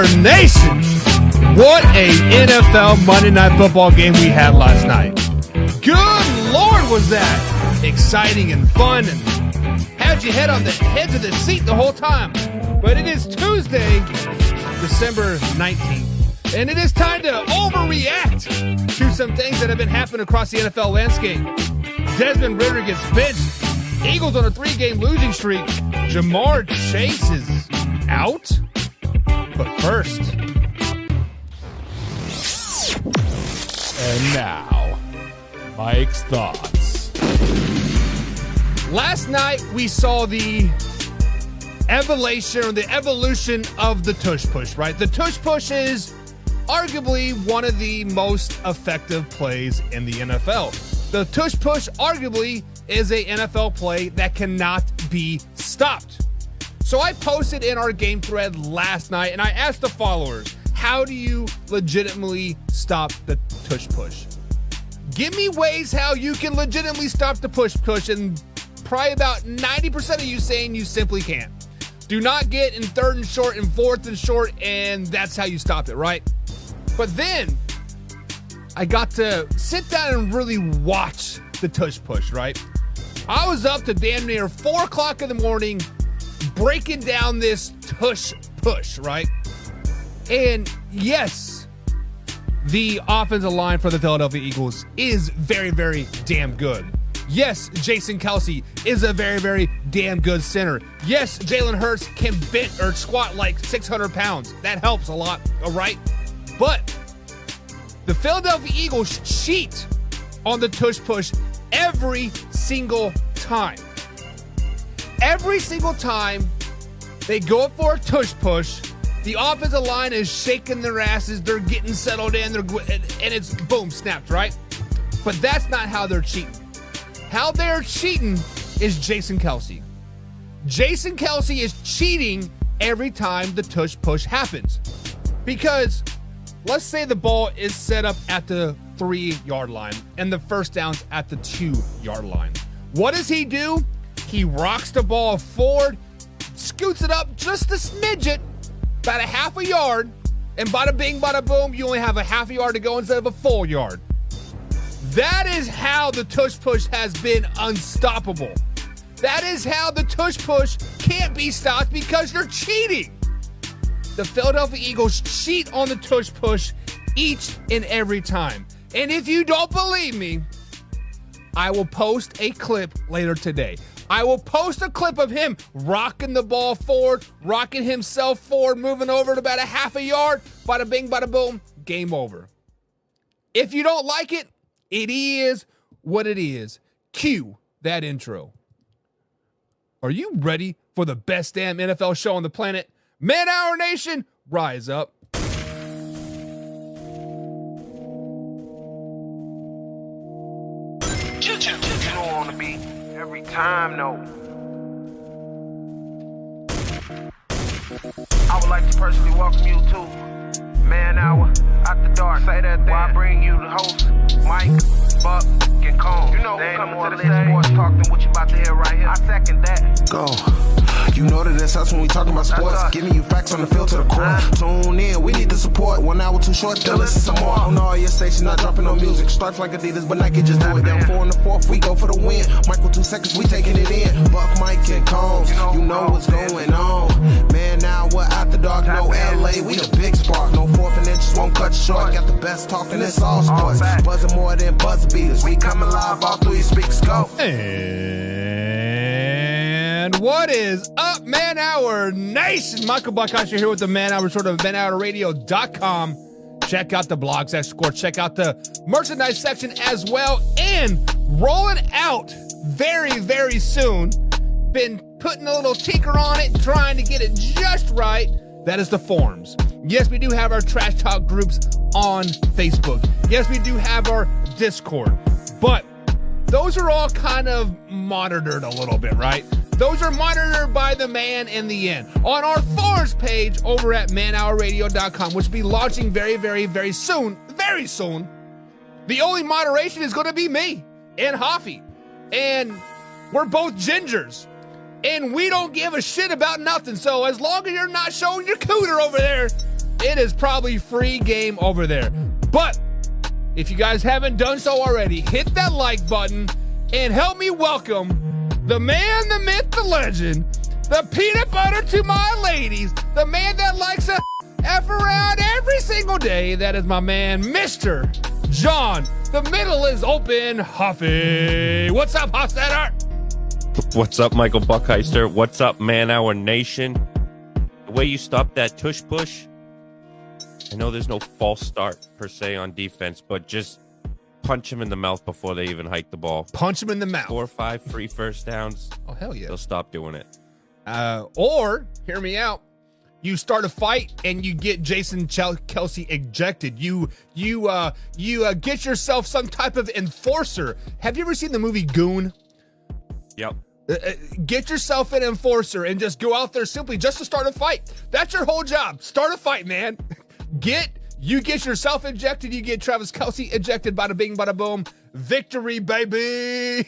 Hour Nation. What a NFL Monday Night Football game we had last night. Good Lord, was that exciting and fun and had you head on the edge of the seat the whole time. But it is Tuesday, December 19th, and it is time to overreact to some things that have been happening across the NFL landscape. Desmond Ridder gets benched. Eagles on a 3-game losing streak. Ja'Marr Chase is out. But first. And now, Mike's thoughts. Last night we saw the evolution of the tush push, right? The tush push is arguably one of the most effective plays in the NFL. The tush push arguably is a NFL play that cannot be stopped. So I posted in our game thread last night and I asked the followers, how do you legitimately stop the tush push? Give me ways how you can legitimately stop the push, and probably about 90% of you saying you simply can't. Do not get in 3rd and short and 4th and short, and that's how you stop it, right? But then I got to sit down and really watch the tush push, right? I was up to damn near 4 o'clock in the morning breaking down this tush push, right? And yes, the offensive line for the Philadelphia Eagles is very, very damn good. Yes, Jason Kelce is a very, very damn good center. Yes, Jalen Hurts can bench or squat like 600 pounds. That helps a lot, all right? But the Philadelphia Eagles cheat on the tush push every single time. Every single time they go up for a tush push, the offensive line is shaking their asses. They're getting settled in, and it's boom, snapped, right? But that's not how they're cheating. How they're cheating is Jason Kelce. Jason Kelce is cheating every time the tush push happens. Because let's say the ball is set up at the 3-yard line and the first down's at the 2-yard line. What does he do? He rocks the ball forward, scoots it up just a smidget, about a half a yard, and bada bing, bada boom, you only have a half a yard to go instead of a full yard. That is how the tush push has been unstoppable. That is how the tush push can't be stopped because you're cheating. The Philadelphia Eagles cheat on the tush push each and every time. And if you don't believe me, I will post a clip later today. I will post a clip of him rocking the ball forward, rocking himself forward, moving over to about a half a yard. Bada bing, bada boom, game over. If you don't like it, it is what it is. Cue that intro. Are you ready for the best damn NFL show on the planet? Man Hour Nation, rise up. You don't want to be every time, no. I would like to personally welcome you to Man Hour After Dark. Say that while I bring you the host, Mike, Buck, and Cone. You know who coming to the list sports talk than what you about to hear right here. I second that. Go. You know that it's us when we talking about sports. Giving you facts on the field to the core. Tune in, we need the support. 1 hour too short, then listen some more. On all your stations, not dropping no music. Stripes like Adidas, but Nike just do it. Down 4 in the 4th, we go for the win. Michael 2 seconds, we taking it in. Buck, Mike, and Combs, you know what's going on. Man, now we're After Dark, no LA, we the big spark. No 4th and inches won't cut you short. Got the best talking, it's all sports. Buzzing more than buzz beaters. We coming live all through your speakers, go. And what is up, Man Hour Nation? Michael Buckhouse here with the Man Hour, sort of manhourradio.com. Check out the blog section, check out the merchandise section as well. And rolling out very, very soon. Been putting a little tinker on it, trying to get it just right. That is the forums. Yes, we do have our trash talk groups on Facebook. Yes, we do have our Discord. But those are all kind of monitored a little bit, right? Those are monitored by the man in the end. On our forums page over at manhourradio.com, which will be launching very, very, very soon, the only moderation is going to be me and Hoffy. And we're both gingers. And we don't give a shit about nothing. So as long as you're not showing your cooter over there, it is probably free game over there. But if you guys haven't done so already, hit that like button and help me welcome the man, the myth, the legend, the peanut butter to my ladies, the man that likes to F around every single day. That is my man, Mr. John. The middle is open, Huffy. What's up, Hofstadter? What's up, Michael Buckheister? What's up, Man Hour Nation? The way you stop that tush push, I know there's no false start per se on defense, but just punch him in the mouth before they even hike the ball. Punch him in the mouth. 4 or 5 free first downs. Oh, hell yeah. They'll stop doing it. Or, hear me out, you start a fight and you get Jason Kelsey ejected. You get yourself some type of enforcer. Have you ever seen the movie Goon? Yep. Get yourself an enforcer and just go out there simply just to start a fight. That's your whole job. Start a fight, man. You get yourself ejected. You get Travis Kelsey ejected. Bada bing, bada boom. Victory, baby.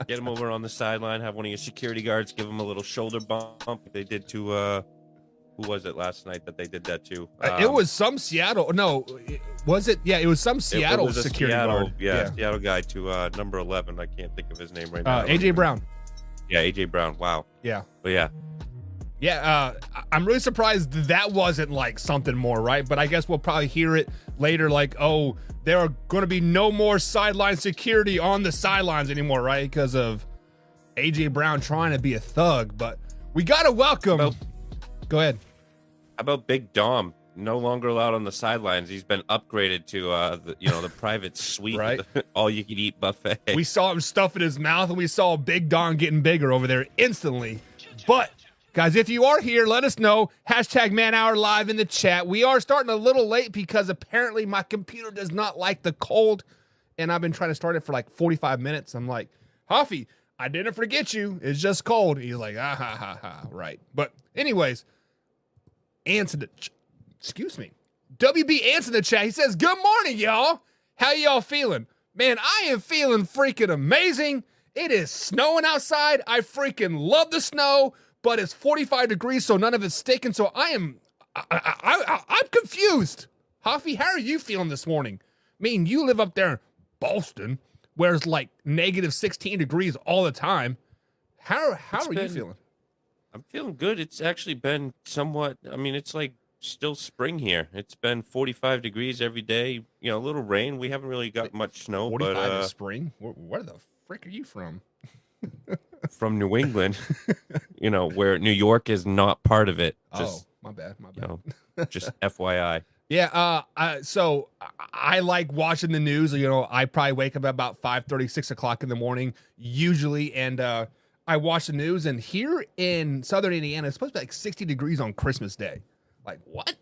Get him over on the sideline. Have one of your security guards give him a little shoulder bump. They did to who was it last night that they did that to? It was some Seattle. No, was it? Yeah, it was some Seattle it was a security guard. Yeah, Seattle guy to number 11. I can't think of his name right now. AJ Brown. Yeah, AJ Brown. Wow. Yeah. But yeah. Yeah, I'm really surprised that wasn't like something more, right? But I guess we'll probably hear it later, like, oh, there are going to be no more sideline security on the sidelines anymore, right? Because of AJ Brown trying to be a thug. But we got to welcome. Go ahead. How about Big Dom? No longer allowed on the sidelines. He's been upgraded to the private suite, right? All you can eat buffet. We saw him stuffing his mouth, and we saw Big Don getting bigger over there instantly. But guys, if you are here, let us know. Hashtag Man Hour Live in the chat. We are starting a little late because apparently my computer does not like the cold, and I've been trying to start it for like 45 minutes. I'm like, Huffy, I didn't forget you. It's just cold. He's like, ah, ha, ha, ha. Right. But anyways, excuse me. WB Ants in the chat. He says, good morning, y'all. How y'all feeling? Man, I am feeling freaking amazing. It is snowing outside. I freaking love the snow, but it's 45 degrees, so none of it's sticking. So I'm confused. Huffy, how are you feeling this morning? I mean, you live up there in Boston, where it's like negative 16 degrees all the time. How are you feeling? I'm feeling good. It's actually been somewhat, it's like still spring here. It's been 45 degrees every day. A little rain. We haven't really got much snow. 45 but is spring? Where the frick are you from? From New England, where New York is not part of it. Just, my bad. Just FYI. Yeah, so I like watching the news. I probably wake up at about 5:30, 6 o'clock in the morning, usually, and I watch the news, and here in southern Indiana, it's supposed to be like 60 degrees on Christmas Day. Like, what?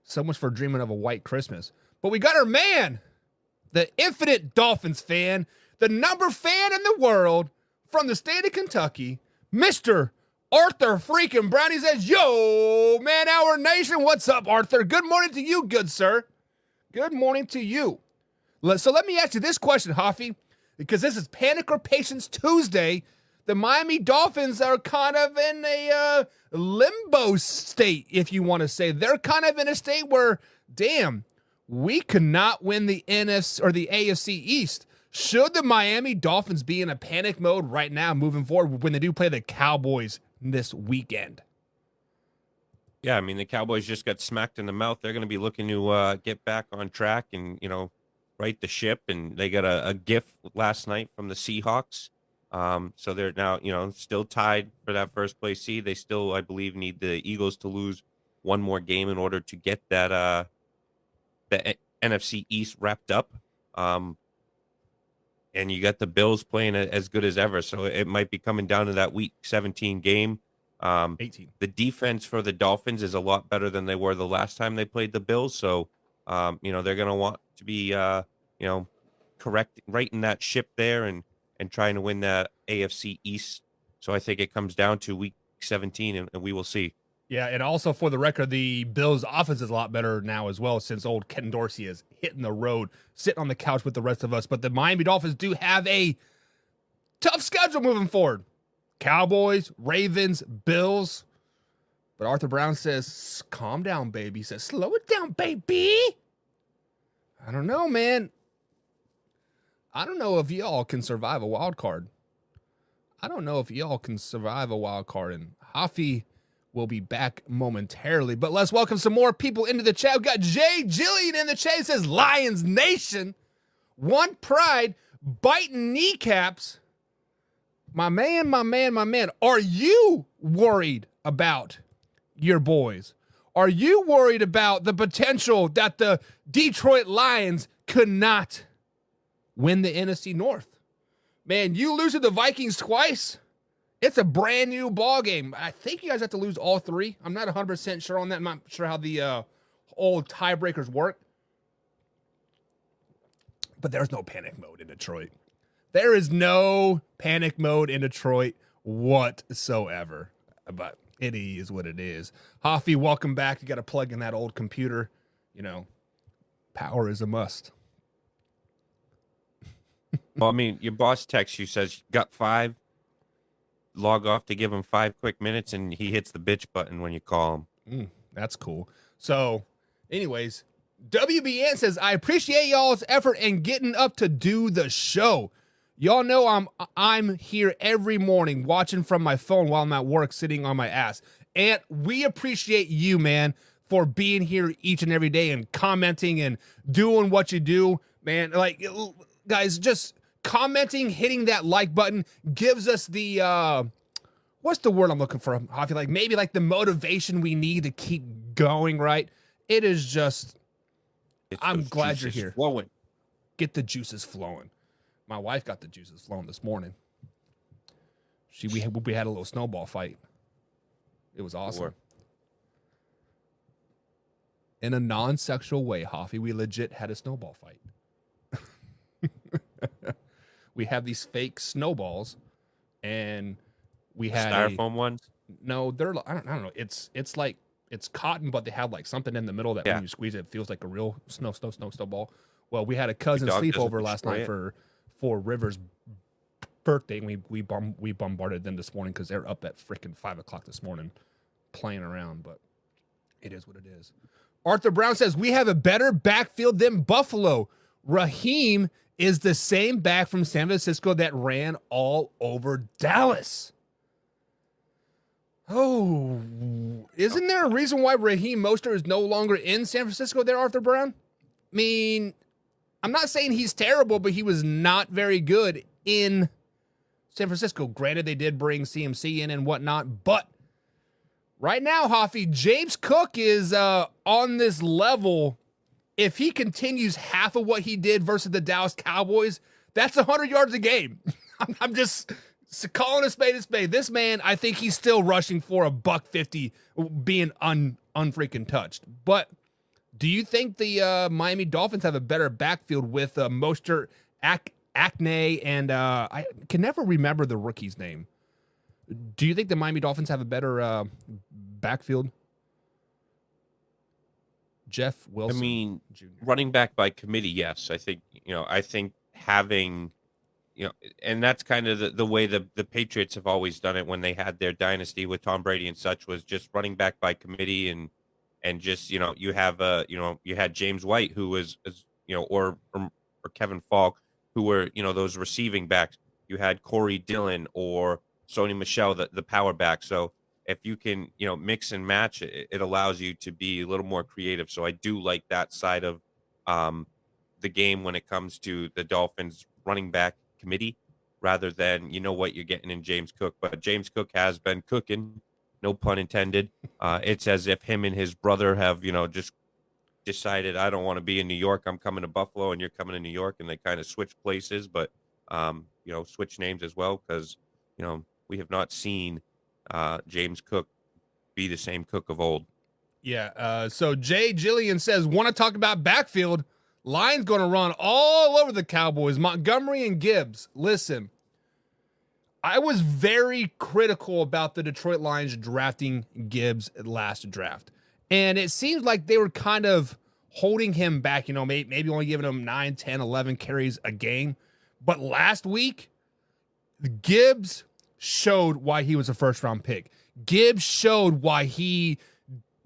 So much for dreaming of a white Christmas. But we got our man, the infinite Dolphins fan, the number fan in the world from the state of Kentucky, Mr. Arthur freaking Brown. He says, yo, Man Hour Nation, what's up, Arthur? Good morning to you, good sir. Good morning to you. So let me ask you this question, Hoffy, because this is Panic or Patience Tuesday. The Miami Dolphins are kind of in a limbo state, if you want to say. They're kind of in a state where, damn, we could not win the NFC or the AFC East. Should the Miami Dolphins be in a panic mode right now moving forward when they do play the Cowboys this weekend? Yeah, the Cowboys just got smacked in the mouth. They're going to be looking to get back on track and, right the ship. And they got a gift last night from the Seahawks. So they're now, still tied for that first place seed. They still, I believe, need the Eagles to lose one more game in order to get that the NFC East wrapped up. And you got the Bills playing as good as ever. So it might be coming down to that week 17 game. 18. The defense for the Dolphins is a lot better than they were the last time they played the Bills. So, they're going to want to be, correct, right in that ship there and trying to win that AFC East. So I think it comes down to week 17 and we will see. Yeah, and also for the record, the Bills' offense is a lot better now as well since old Ken Dorsey is hitting the road, sitting on the couch with the rest of us. But the Miami Dolphins do have a tough schedule moving forward. Cowboys, Ravens, Bills. But Arthur Brown says, calm down, baby. He says, slow it down, baby. I don't know, man. I don't know if y'all can survive a wild card. And Hafi will be back momentarily. But let's welcome some more people into the chat. We've got Jay Jillian in the chat. He says, Lions Nation, one pride, biting kneecaps. My man. Are you worried about your boys? Are you worried about the potential that the Detroit Lions could not win the NFC North? Man, you lose to the Vikings twice. It's a brand new ball game. I think you guys have to lose all three. I'm not 100% sure on that. I'm not sure how the old tiebreakers work. But there's no panic mode in Detroit. There is no panic mode in Detroit whatsoever. But it is what it is. Hafi, welcome back. You got to plug in that old computer. You know, power is a must. Well, I mean, your boss texts you, says, got 5. Log off to give him 5 quick minutes, and he hits the bitch button when you call him. That's cool. So, anyways, WBN says, I appreciate y'all's effort in getting up to do the show. Y'all know I'm here every morning watching from my phone while I'm at work, sitting on my ass. And we appreciate you, man, for being here each and every day and commenting and doing what you do, man. Like, guys, just commenting, hitting that like button gives us the what's the word I'm looking for? I feel like maybe like the motivation we need to keep going, right? It is just I'm glad you're here. Flowing. Get the juices flowing. My wife got the juices flowing this morning. We had a little snowball fight. It was awesome. In a non-sexual way, Hafi, we legit had a snowball fight. We have these fake snowballs, and we had styrofoam ones. No, they're I don't know. It's like it's cotton, but they have like something in the middle that when you squeeze it, it feels like a real snowball. Well, we had a cousin sleepover last night for River's birthday, and we bombarded them this morning because they're up at freaking 5 o'clock this morning playing around. But it is what it is. Arthur Brown says we have a better backfield than Buffalo. Raheem is the same back from San Francisco that ran all over Dallas. Oh, isn't there a reason why Raheem Mostert is no longer in San Francisco there, Arthur Brown? I mean, I'm not saying he's terrible, but he was not very good in San Francisco. Granted, they did bring CMC in and whatnot, but right now, Hafi, James Cook is on this level. If he continues half of what he did versus the Dallas Cowboys, that's 100 yards a game. I'm just calling a spade a spade. This man, I think he's still rushing for $150, being unfreaking touched. But do you think the Miami Dolphins have a better backfield with Mostert, Acne, and I can never remember the rookie's name. Do you think the Miami Dolphins have a better backfield? Jeff Wilson. I mean, Jr. running back by committee, yes. I think having, and that's kind of the way the Patriots have always done it when they had their dynasty with Tom Brady and such, was just running back by committee and just, you have you had James White, who was, or Kevin Falk, who were, those receiving backs. You had Corey Dillon or Sony Michel, the power back. So if you can, mix and match, it allows you to be a little more creative. So I do like that side of the game when it comes to the Dolphins running back committee, rather than, what you're getting in James Cook. But James Cook has been cooking, no pun intended. It's as if him and his brother have, just decided, I don't want to be in New York. I'm coming to Buffalo and you're coming to New York. And they kind of switch places, but, switch names as well. Because, we have not seen James Cook be the same Cook of old. Yeah. So Jay Jillian says, want to talk about backfield? Lions going to run all over the Cowboys. Montgomery and Gibbs. Listen, I was very critical about the Detroit Lions drafting Gibbs last draft. And it seems like they were kind of holding him back, maybe only giving him 9, 10, 11 carries a game. But last week, Gibbs showed why he was a first-round pick. Gibbs showed why he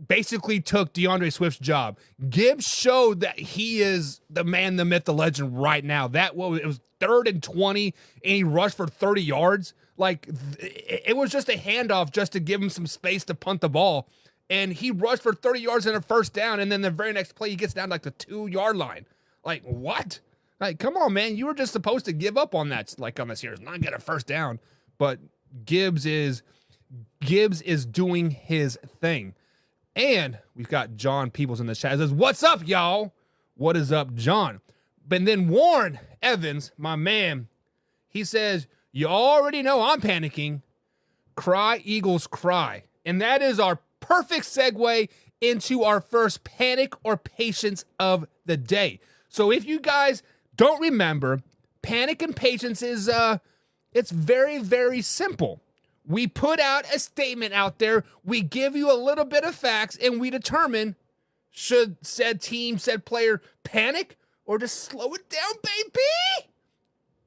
basically took DeAndre Swift's job. Gibbs showed that he is the man, the myth, the legend right now. It was 3rd and 20, and he rushed for 30 yards. Like, it was just a handoff just to give him some space to punt the ball. And he rushed for 30 yards and a first down, and then the very next play, he gets down to like the 2-yard line. Like, what? Like, come on, man. You were just supposed to give up on that, like, on the series, not get a first down. But Gibbs is doing his thing. And we've got John Peoples in the chat. He says, what's up, y'all? What is up, John? But then Warren Evans, my man, he says, you already know I'm panicking. Cry, Eagles, cry. And that is our perfect segue into our first panic or patience of the day. So if you guys don't remember, panic and patience is, it's very, very simple. We put out a statement out there, we give you a little bit of facts, and we determine should said team, said player panic or just slow it down, baby?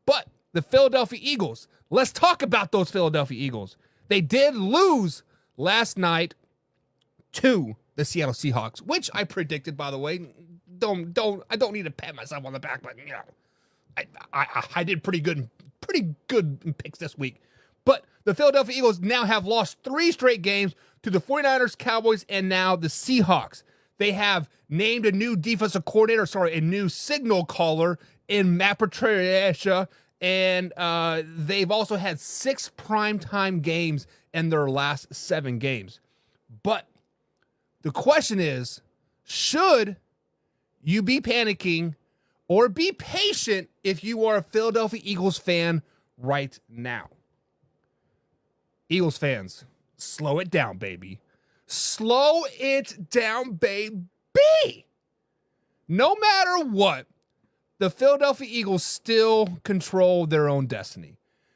But the Philadelphia Eagles, let's talk about those Philadelphia Eagles. They did lose last night to the Seattle Seahawks, which I predicted, by the way. I don't need to pat myself on the back, but you know, I did pretty good in picks this week. But the Philadelphia Eagles now have lost 3 straight games to the 49ers, Cowboys, and now the Seahawks. They have named a new defensive coordinator, a new signal caller in Matt Patricia, and they've also had 6 primetime games in their last 7 games. But the question is, should you be panicking or be patient if you are a Philadelphia Eagles fan right now? Eagles fans, slow it down, baby. Slow it down, baby. No matter what, the Philadelphia Eagles still control their own destiny.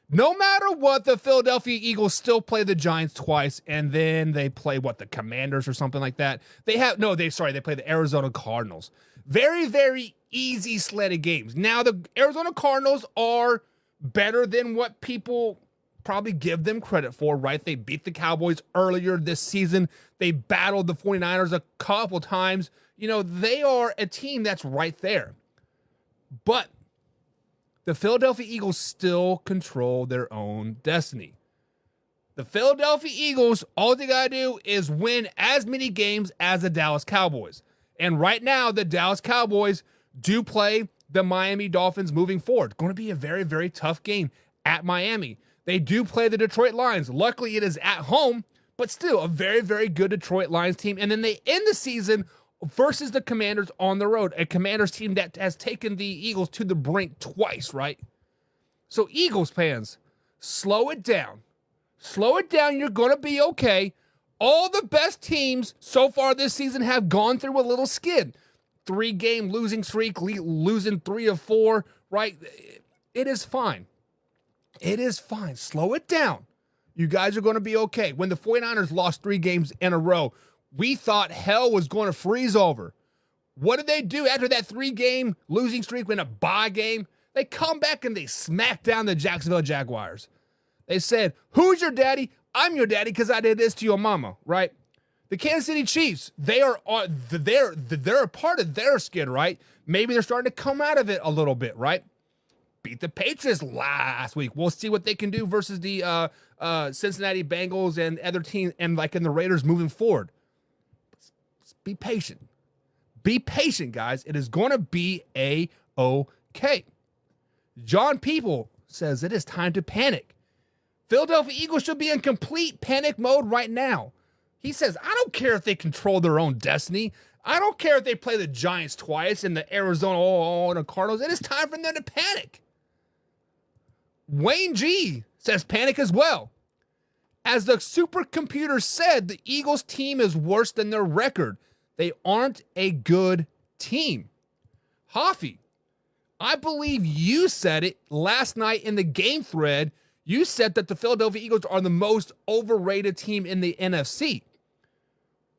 No matter what, the Philadelphia Eagles still play the Giants twice, and then they play, the Commanders or something like that. They play the Arizona Cardinals. Very, very easy slate of games. Now, the Arizona Cardinals are better than what people probably give them credit for, right? They beat the Cowboys earlier this season. They battled the 49ers a couple times. You know, they are a team that's right there. But the Philadelphia Eagles still control their own destiny. The Philadelphia Eagles, all they got to do is win as many games as the Dallas Cowboys. And right now, the Dallas Cowboys do play the Miami Dolphins moving forward. Going to be a very, very tough game at Miami. They do play the Detroit Lions. Luckily, it is at home, but still a very, very good Detroit Lions team. And then they end the season versus the Commanders on the road, a Commanders team that has taken the Eagles to the brink twice, right? So Eagles fans, slow it down. Slow it down. You're going to be okay. All the best teams so far this season have gone through a little skid. 3-game losing streak, losing 3 of 4, right? It is fine. It is fine. Slow it down. You guys are going to be okay. When the 49ers lost 3 games in a row, we thought hell was going to freeze over. What did they do after that 3-game losing streak in a bye game? They come back and they smack down the Jacksonville Jaguars. They said, who's your daddy? I'm your daddy because I did this to your mama, right? The Kansas City Chiefs, they're a part of their skid, right? Maybe they're starting to come out of it a little bit, right? Beat the Patriots last week. We'll see what they can do versus the Cincinnati Bengals and other teams and in the Raiders moving forward. Be patient. Be patient, guys. It is going to be A-OK. John People says it is time to panic. Philadelphia Eagles should be in complete panic mode right now. He says, I don't care if they control their own destiny. I don't care if they play the Giants twice and the Arizona Cardinals. It is time for them to panic. Wayne G says panic as well. As the supercomputer said, the Eagles team is worse than their record. They aren't a good team. Hoffy, I believe you said it last night in the game thread. You said that the Philadelphia Eagles are the most overrated team in the NFC.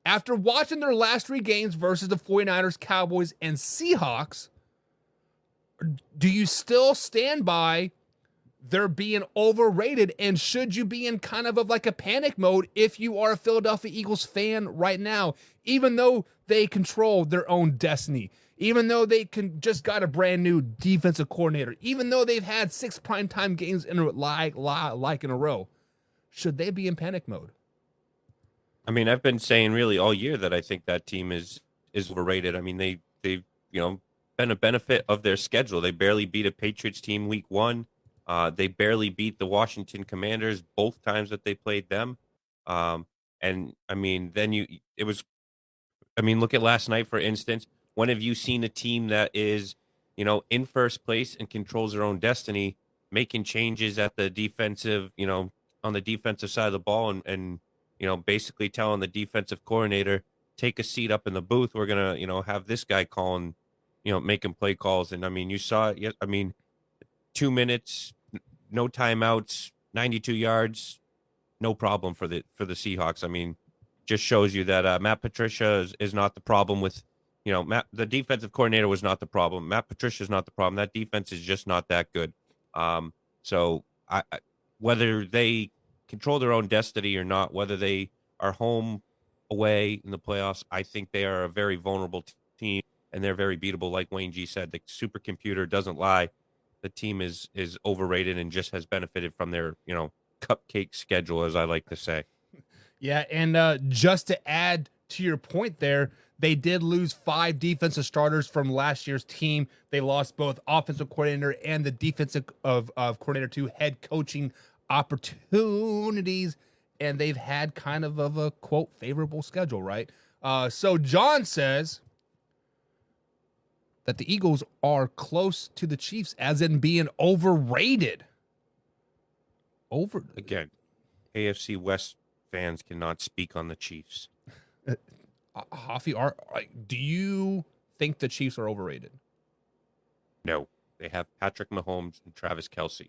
After watching their last 3 games versus the 49ers, Cowboys, and Seahawks, do you still stand by they're being overrated? And should you be in kind of like a panic mode if you are a Philadelphia Eagles fan right now, even though they control their own destiny, even though they just got a brand new defensive coordinator, even though they've had 6 primetime games in a row? Should they be in panic mode? I mean, I've been saying really all year that I think that team is overrated. I mean, they've been a benefit of their schedule. They barely beat a Patriots team week 1. They barely beat the Washington Commanders both times that they played them. And I mean, look at last night, for instance. When have you seen a team that is, in first place and controls their own destiny, making changes at the defensive, on the defensive side of the ball and basically telling the defensive coordinator, take a seat up in the booth. We're going to, have this guy calling, making play calls. And I mean, you saw it. I mean, 2 minutes, no timeouts, 92 yards, no problem for the Seahawks. I mean, just shows you that Matt Patricia is not the problem with, the defensive coordinator was not the problem. Matt Patricia is not the problem. That defense is just not that good. So whether they control their own destiny or not, whether they are home, away in the playoffs, I think they are a very vulnerable team and they're very beatable. Like Wayne G said, the supercomputer doesn't lie. The team is overrated and just has benefited from their, cupcake schedule, as I like to say. Yeah, and just to add to your point there, they did lose 5 defensive starters from last year's team. They lost both offensive coordinator and the defensive coordinator to head coaching opportunities, and they've had kind of a, quote, favorable schedule, right? So John says that the Eagles are close to the Chiefs, as in being overrated. Again, AFC West fans cannot speak on the Chiefs. Hoffy, do you think the Chiefs are overrated? No, they have Patrick Mahomes and Travis Kelce.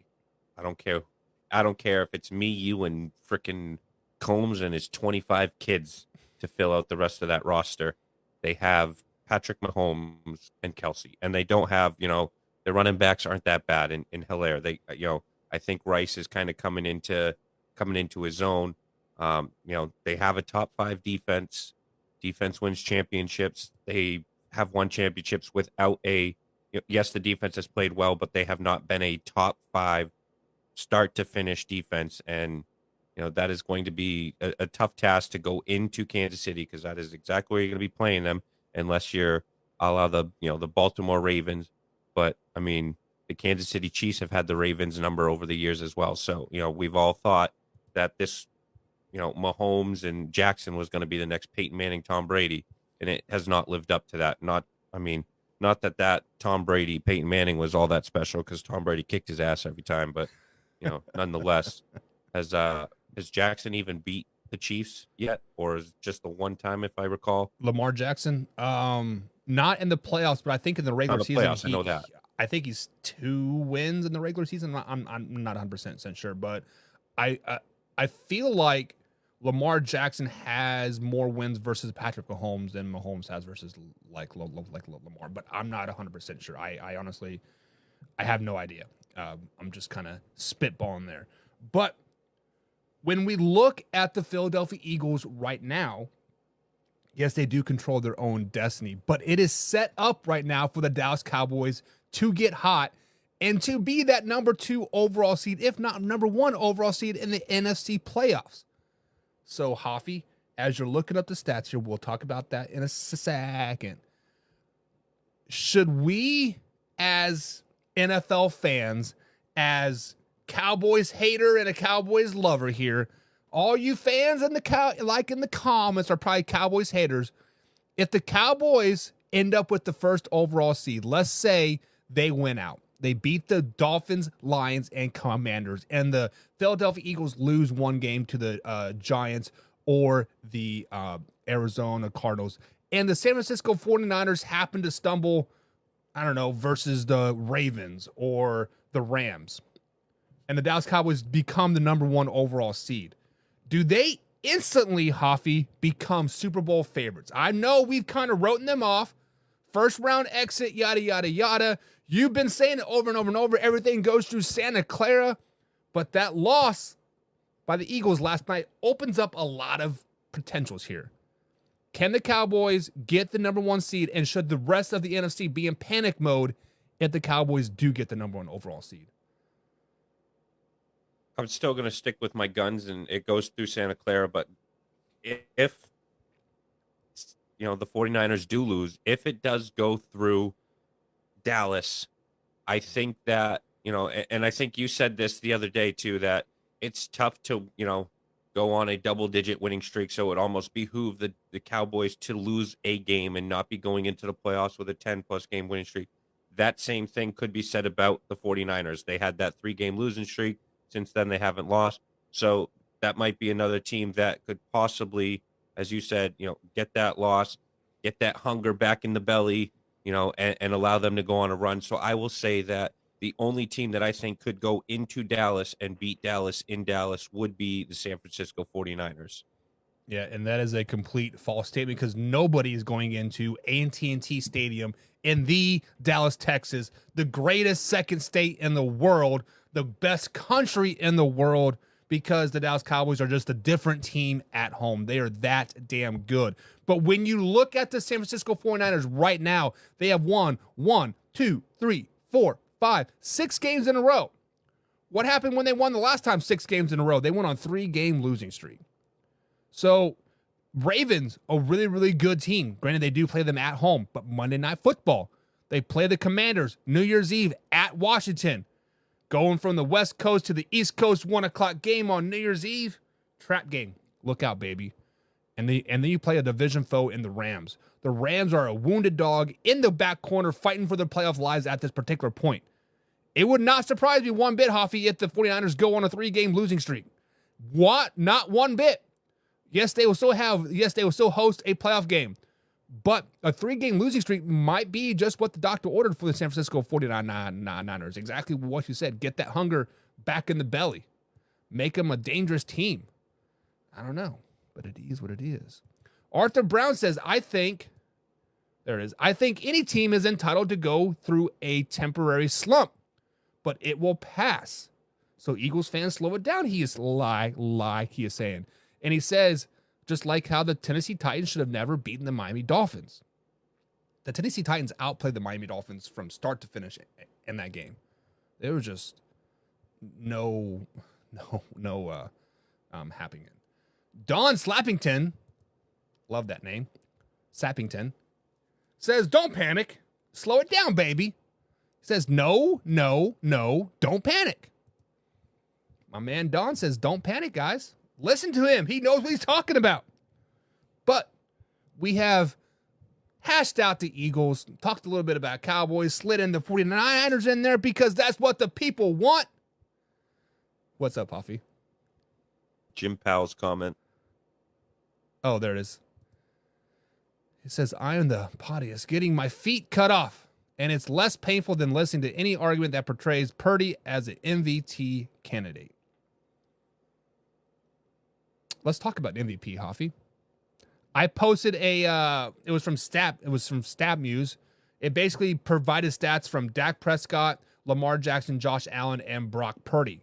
I don't care if it's me, you, and frickin' Combs and his 25 kids to fill out the rest of that roster. They have Patrick Mahomes and Kelce, and they don't have, their running backs aren't that bad in Hilaire. They, I think Rice is kind of coming into his own. They have a top 5 defense. Defense wins championships. They have won championships without yes, the defense has played well, but they have not been a top 5 start to finish defense. And, that is going to be a tough task to go into Kansas City, because that is exactly where you're going to be playing them, unless you're a la the Baltimore Ravens. But I mean, the Kansas City Chiefs have had the Ravens number over the years as well. So, we've all thought that this, Mahomes and Jackson was going to be the next Peyton Manning, Tom Brady, and it has not lived up to that. Not that Tom Brady, Peyton Manning was all that special, because Tom Brady kicked his ass every time, but nonetheless, has Jackson even beat the Chiefs yet, or is it just the one time, if I recall? Lamar Jackson, not in the playoffs, but I think in the regular season. Playoffs, I know that. I think he's 2 wins in the regular season. I'm not 100% sure, but I feel like Lamar Jackson has more wins versus Patrick Mahomes than Mahomes has versus like Lamar, but I'm not 100% sure. I honestly, I have no idea. I'm just kind of spitballing there. But when we look at the Philadelphia Eagles right now, yes, they do control their own destiny, but it is set up right now for the Dallas Cowboys to get hot and to be that number 2 overall seed, if not number 1 overall seed in the NFC playoffs. So, Hoffy, as you're looking up the stats here, we'll talk about that in a second. Should we, as NFL fans, as Cowboys hater and a Cowboys lover here, all you fans in the comments are probably Cowboys haters. If the Cowboys end up with the first overall seed, let's say they win out, they beat the Dolphins, Lions, and Commanders, and the Philadelphia Eagles lose 1 game to the Giants or the Arizona Cardinals, and the San Francisco 49ers happen to stumble, versus the Ravens or the Rams, and the Dallas Cowboys become the number 1 overall seed. Do they instantly, Hoffy, become Super Bowl favorites? I know we've kind of written them off. First round exit, yada, yada, yada. You've been saying it over and over and over. Everything goes through Santa Clara. But that loss by the Eagles last night opens up a lot of potentials here. Can the Cowboys get the number 1 seed, and should the rest of the NFC be in panic mode if the Cowboys do get the number 1 overall seed? I'm still going to stick with my guns, and it goes through Santa Clara. But if the 49ers do lose, if it does go through Dallas, I think that, and I think you said this the other day too, that it's tough to, go on a double-digit winning streak. So it almost behooved the Cowboys to lose a game and not be going into the playoffs with a 10-plus game winning streak. That same thing could be said about the 49ers. They had that 3-game losing streak. Since then, they haven't lost. So that might be another team that could possibly, as you said, get that loss, get that hunger back in the belly, and allow them to go on a run. So I will say that the only team that I think could go into Dallas and beat Dallas in Dallas would be the San Francisco 49ers. Yeah, and that is a complete false statement, because nobody is going into AT&T Stadium in the Dallas, Texas, the greatest second state in the world, the best country in the world, because the Dallas Cowboys are just a different team at home. They are that damn good. But when you look at the San Francisco 49ers right now, they have won 1, 2, 3, 4, 5, 6 games in a row. What happened when they won the last time 6 games in a row? They went on 3-game losing streak. So Ravens, a really, really good team. Granted, they do play them at home, but Monday Night Football, they play the Commanders New Year's Eve at Washington. Going from the West Coast to the East Coast, 1 o'clock game on New Year's Eve. Trap game. Look out, baby. And then you play a division foe in the Rams. The Rams are a wounded dog in the back corner fighting for their playoff lives at this particular point. It would not surprise me one bit, Hoffy, if the 49ers go on a 3-game losing streak. What? Not one bit. Yes, they will still host a playoff game. But a 3-game losing streak might be just what the doctor ordered for the San Francisco 49ers. Exactly what you said. Get that hunger back in the belly. Make them a dangerous team. I don't know, but it is what it is. Arthur Brown says, I think any team is entitled to go through a temporary slump, but it will pass. So Eagles fans, slow it down. He is he is saying. And he says, just like how the Tennessee Titans should have never beaten the Miami Dolphins. The Tennessee Titans outplayed the Miami Dolphins from start to finish in that game. There was just no happening. Don Slappington, love that name, Sappington, says, don't panic. Slow it down, baby. He says, no, don't panic. My man Don says, don't panic, guys. Listen to him. He knows what he's talking about. But we have hashed out the Eagles, talked a little bit about Cowboys, slid in the 49ers in there because that's what the people want. What's up, Huffy? Jim Powell's comment. Oh, there it is. It says, I am the pottiest, getting my feet cut off, and it's less painful than listening to any argument that portrays Purdy as an MVP candidate. Let's talk about MVP, Hoffy. I posted it was from StatMuse. It basically provided stats from Dak Prescott, Lamar Jackson, Josh Allen, and Brock Purdy.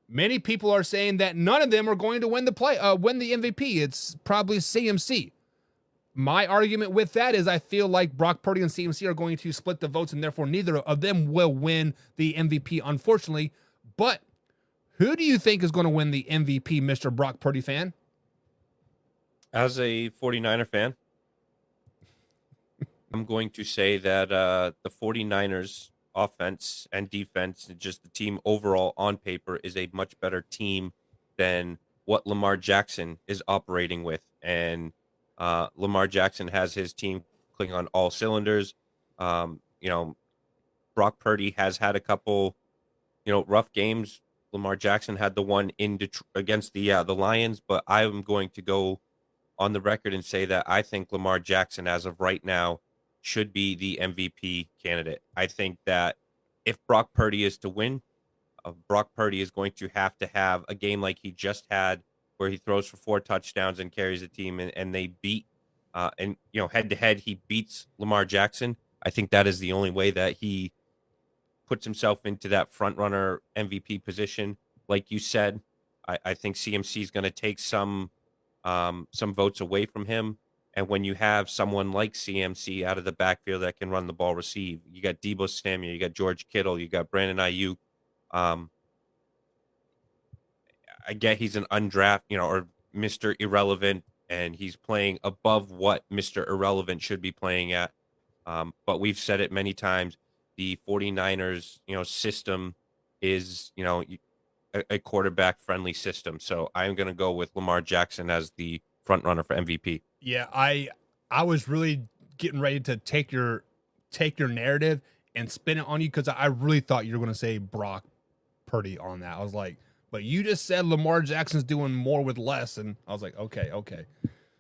Many people are saying that none of them are going to win the MVP. It's probably CMC. My argument with that is I feel like Brock Purdy and CMC are going to split the votes, and therefore neither of them will win the MVP, unfortunately. But who do you think is going to win the MVP, Mr. Brock Purdy fan? As a 49er fan, I'm going to say that the 49ers offense and defense, and just the team overall on paper, is a much better team than what Lamar Jackson is operating with. And Lamar Jackson has his team clicking on all cylinders. Brock Purdy has had a couple, rough games. Lamar Jackson had the one in against the Lions, but I'm going to go on the record and say that I think Lamar Jackson, as of right now, should be the MVP candidate. I think that if Brock Purdy is to win, Brock Purdy is going to have a game like he just had, where he throws for 4 touchdowns and carries the team, and they beat, head to head, he beats Lamar Jackson. I think that is the only way that he puts himself into that front runner MVP position. like you said, I think CMC is going to take some votes away from him. And when you have someone like CMC out of the backfield that can run the ball, receive, you got Deebo Samuel, you got George Kittle, you got Brandon Ayuk. I get he's an undraft, or Mr. Irrelevant, and he's playing above what Mr. Irrelevant should be playing at. But we've said it many times. The 49ers, system is, a quarterback-friendly system. So I'm going to go with Lamar Jackson as the front runner for MVP. Yeah, I was really getting ready to take your narrative and spin it on you because I really thought you were going to say Brock Purdy on that. I was like, but you just said Lamar Jackson's doing more with less, and I was like, okay.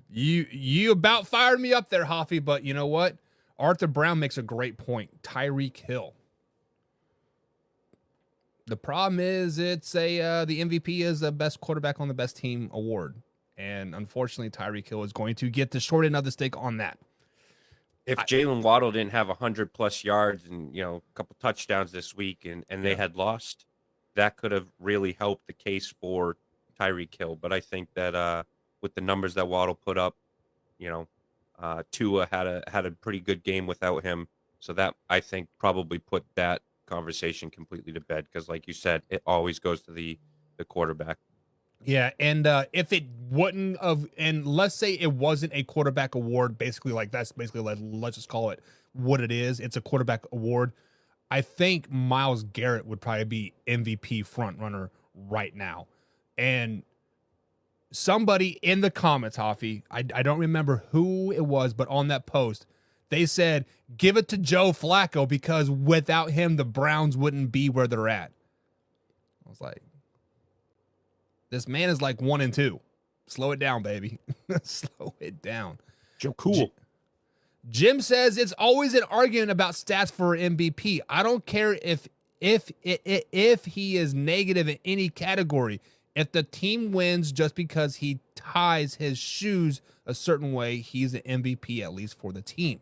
You about fired me up there, Hoffy, but you know what? Arthur Brown makes a great point. Tyreek Hill. The problem is the MVP is the best quarterback on the best team award. And unfortunately, Tyreek Hill is going to get the short end of the stick on that. If Jalen Waddle didn't have 100+ yards and, a couple touchdowns this week and they had lost, that could have really helped the case for Tyreek Hill. But I think that with the numbers that Waddle put up, Tua had a pretty good game without him. So that, I think, probably put that conversation completely to bed because, like you said, it always goes to the quarterback. Yeah, and if it wouldn't have, and let's say it wasn't a quarterback award, basically let's just call it what it is. It's a quarterback award. I think Myles Garrett would probably be MVP front runner right now. And somebody in the comments, Hoffy, I don't remember who it was, but on that post, they said, give it to Joe Flacco because without him, the Browns wouldn't be where they're at. I was like, this man is like 1-2. Slow it down, baby. Slow it down. Joe Cool. Jim says it's always an argument about stats for MVP. I don't care if he is negative in any category. If the team wins just because he ties his shoes a certain way, he's an MVP at least for the team.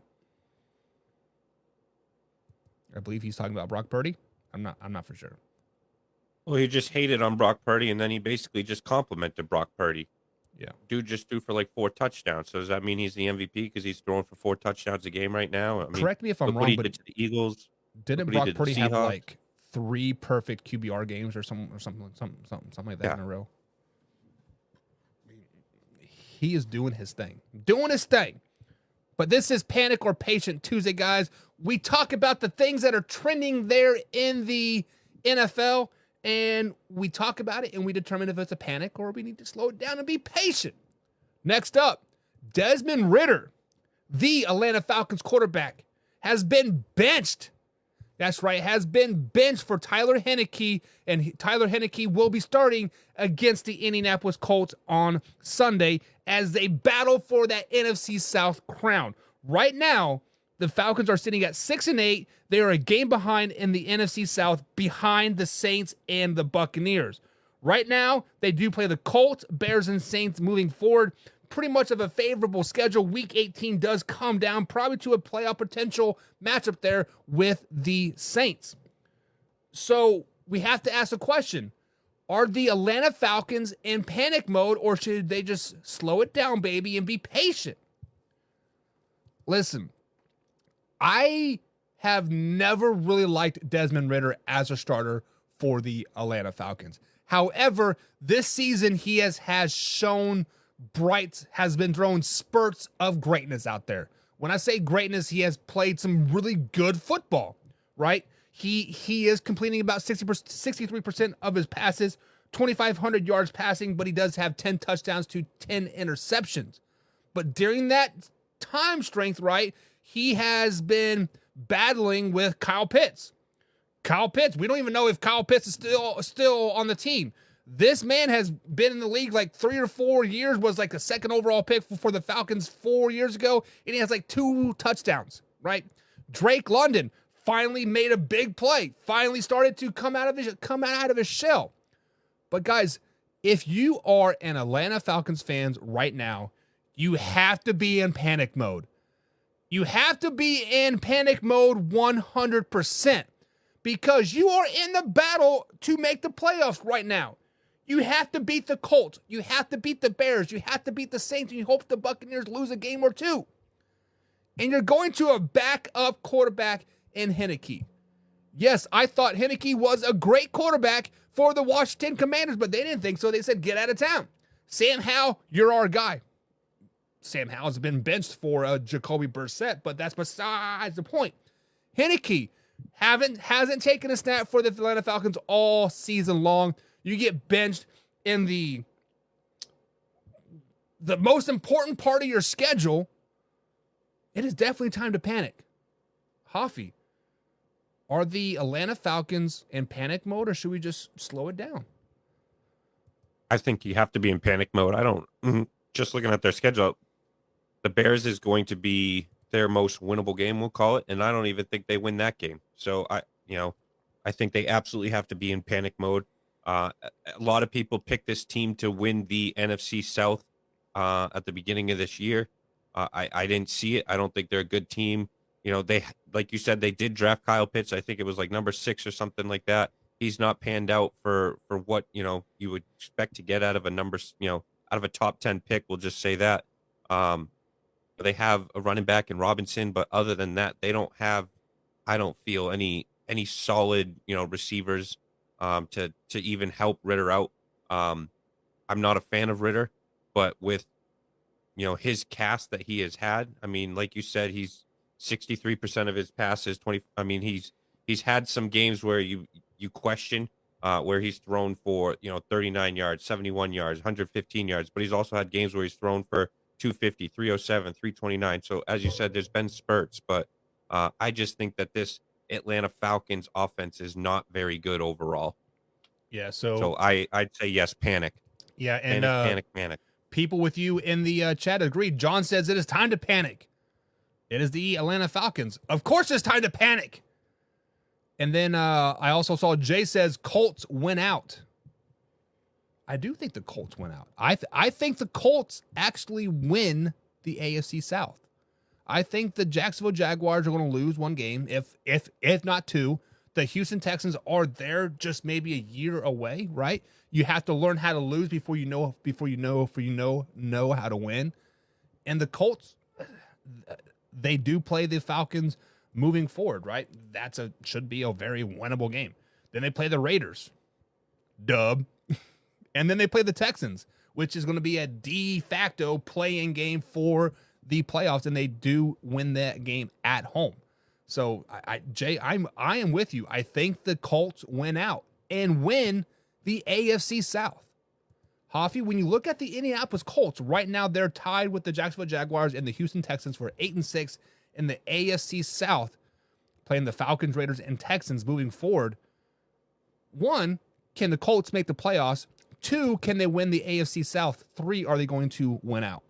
I believe he's talking about Brock Purdy. I'm not for sure. Well, he just hated on Brock Purdy, and then he basically just complimented Brock Purdy. Yeah. Dude just threw for like 4 touchdowns. So does that mean he's the MVP because he's throwing for 4 touchdowns a game right now? Correct me if I'm look wrong, what he but did to the Eagles. Didn't Brock Purdy have like 3 perfect QBR games or something like that in a row? He is doing his thing. But this is Panic or Patient Tuesday, guys. We talk about the things that are trending there in the NFL, and we talk about it, and we determine if it's a panic or we need to slow it down and be patient. Next up, Desmond Ridder, the Atlanta Falcons quarterback, has been benched. That's right, has been benched for Tyler Heinicke, and Tyler Heinicke will be starting against the Indianapolis Colts on Sunday as they battle for that NFC South crown. Right now, the Falcons are sitting at 6-8. They are a game behind in the NFC South, behind the Saints and the Buccaneers. Right now, they do play the Colts, Bears, and Saints moving forward. Pretty much of a favorable schedule. Week 18 does come down, probably to a playoff potential matchup there with the Saints. So we have to ask a question. Are the Atlanta Falcons in panic mode, or should they just slow it down, baby, and be patient? Listen, I have never really liked Desmond Ridder as a starter for the Atlanta Falcons. However, this season he has shown has been throwing spurts of greatness out there. When I say greatness, he has played some really good football, right? He is completing about 63% of his passes, 2,500 yards passing, but he does have 10 touchdowns to 10 interceptions. But during that time strength, right, he has been battling with Kyle Pitts. We don't even know if Kyle Pitts is still on the team. This man has been in the league like 3 or 4 years, was like the second overall pick for the Falcons 4 years ago, and he has like 2 touchdowns, right? Drake London finally made a big play, finally started to come out of his shell. But guys, if you are an Atlanta Falcons fans right now, you have to be in panic mode. You have to be in panic mode 100%, because you are in the battle to make the playoffs right now. You have to beat the Colts. You have to beat the Bears. You have to beat the Saints. And you hope the Buccaneers lose a game or two. And you're going to a backup quarterback in Heinicke. Yes, I thought Heinicke was a great quarterback for the Washington Commanders, but they didn't think so. They said, get out of town. Sam Howell, you're our guy. Sam Howell's been benched for Jacoby Brissett, but that's besides the point. Heinicke hasn't taken a snap for the Atlanta Falcons all season long. You get benched in the most important part of your schedule. It is definitely time to panic. Hoffy, are the Atlanta Falcons in panic mode, or should we just slow it down? I think you have to be in panic mode. I don't. Just looking at their schedule, the Bears is going to be their most winnable game, we'll call it, and I don't even think they win that game. So I think they absolutely have to be in panic mode. A lot of people picked this team to win the NFC South at the beginning of this year. I didn't see it. I don't think they're a good team. They, like you said, they did draft Kyle Pitts. I think it was like number 6 or something like that. He's not panned out for what, you would expect to get out of a top 10 pick. We'll just say that. They have a running back in Robinson, but other than that, they don't have, I don't feel any solid, receivers to even help Ritter out. I'm not a fan of Ritter, but with his cast that he has had, I mean, like you said, he's 63% of his passes, 20. I mean, he's had some games where you question where he's thrown for 39 yards, 71 yards, 115 yards, but he's also had games where he's thrown for 250, 307, 329. So as you said, there's been spurts, but I just think that this Atlanta Falcons offense is not very good overall. Yeah, so I'd say yes, panic. Yeah, and panic. People with you in the chat agreed. John says it is time to panic. It is the Atlanta Falcons. Of course it's time to panic. And then I also saw Jay says Colts win out. I do think the Colts win out. I think the Colts actually win the AFC South. I think the Jacksonville Jaguars are going to lose one game, if not two. The Houston Texans are there just maybe a year away, right? You have to learn how to lose before you know how to win. And the Colts, they do play the Falcons moving forward, right? Should be a very winnable game. Then they play the Raiders. Dub. And then they play the Texans, which is going to be a de facto play-in game for the playoffs, and they do win that game at home. So, Jay, I am with you. I think the Colts win out and win the AFC South. Hoffy, when you look at the Indianapolis Colts, right now they're tied with the Jacksonville Jaguars and the Houston Texans for 8-6 in the AFC South, playing the Falcons, Raiders, and Texans moving forward. 1, can the Colts make the playoffs? 2, can they win the AFC South? 3, are they going to win out?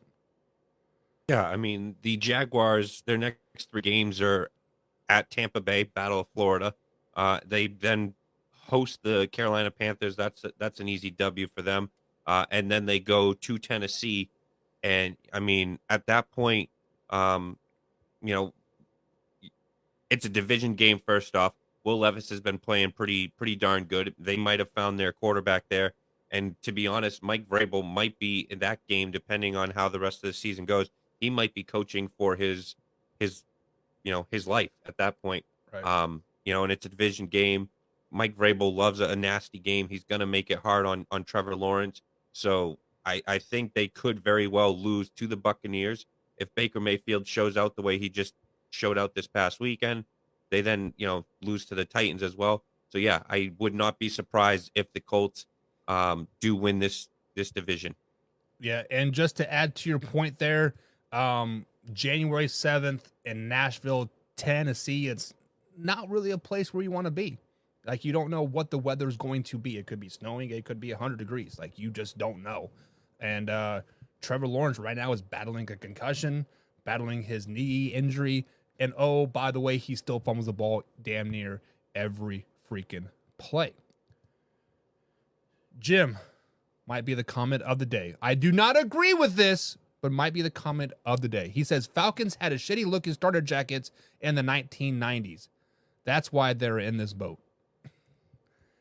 Yeah, I mean, the Jaguars, their next 3 games are at Tampa Bay, Battle of Florida. They then host the Carolina Panthers. That's an easy W for them. And then they go to Tennessee. And, I mean, at that point, it's a division game first off. Will Levis has been playing pretty darn good. They might have found their quarterback there. And to be honest, Mike Vrabel might be in that game, depending on how the rest of the season goes. He might be coaching for his life at that point. Right. And it's a division game. Mike Vrabel loves a nasty game. He's going to make it hard on Trevor Lawrence. So I think they could very well lose to the Buccaneers if Baker Mayfield shows out the way he just showed out this past weekend. They then, lose to the Titans as well. So yeah, I would not be surprised if the Colts do win this division. Yeah, and just to add to your point there, January 7th in Nashville, Tennessee, it's not really a place where you want to be. Like, you don't know what the weather's going to be. It could be snowing. It could be 100 degrees. Like, you just don't know. And Trevor Lawrence right now is battling a concussion, battling his knee injury. And, oh, by the way, he still fumbles the ball damn near every freaking play. Jim might be the comment of the day. I do not agree with this, but might be the comment of the day. He says, Falcons had a shitty looking starter jackets in the 1990s. That's why they're in this boat.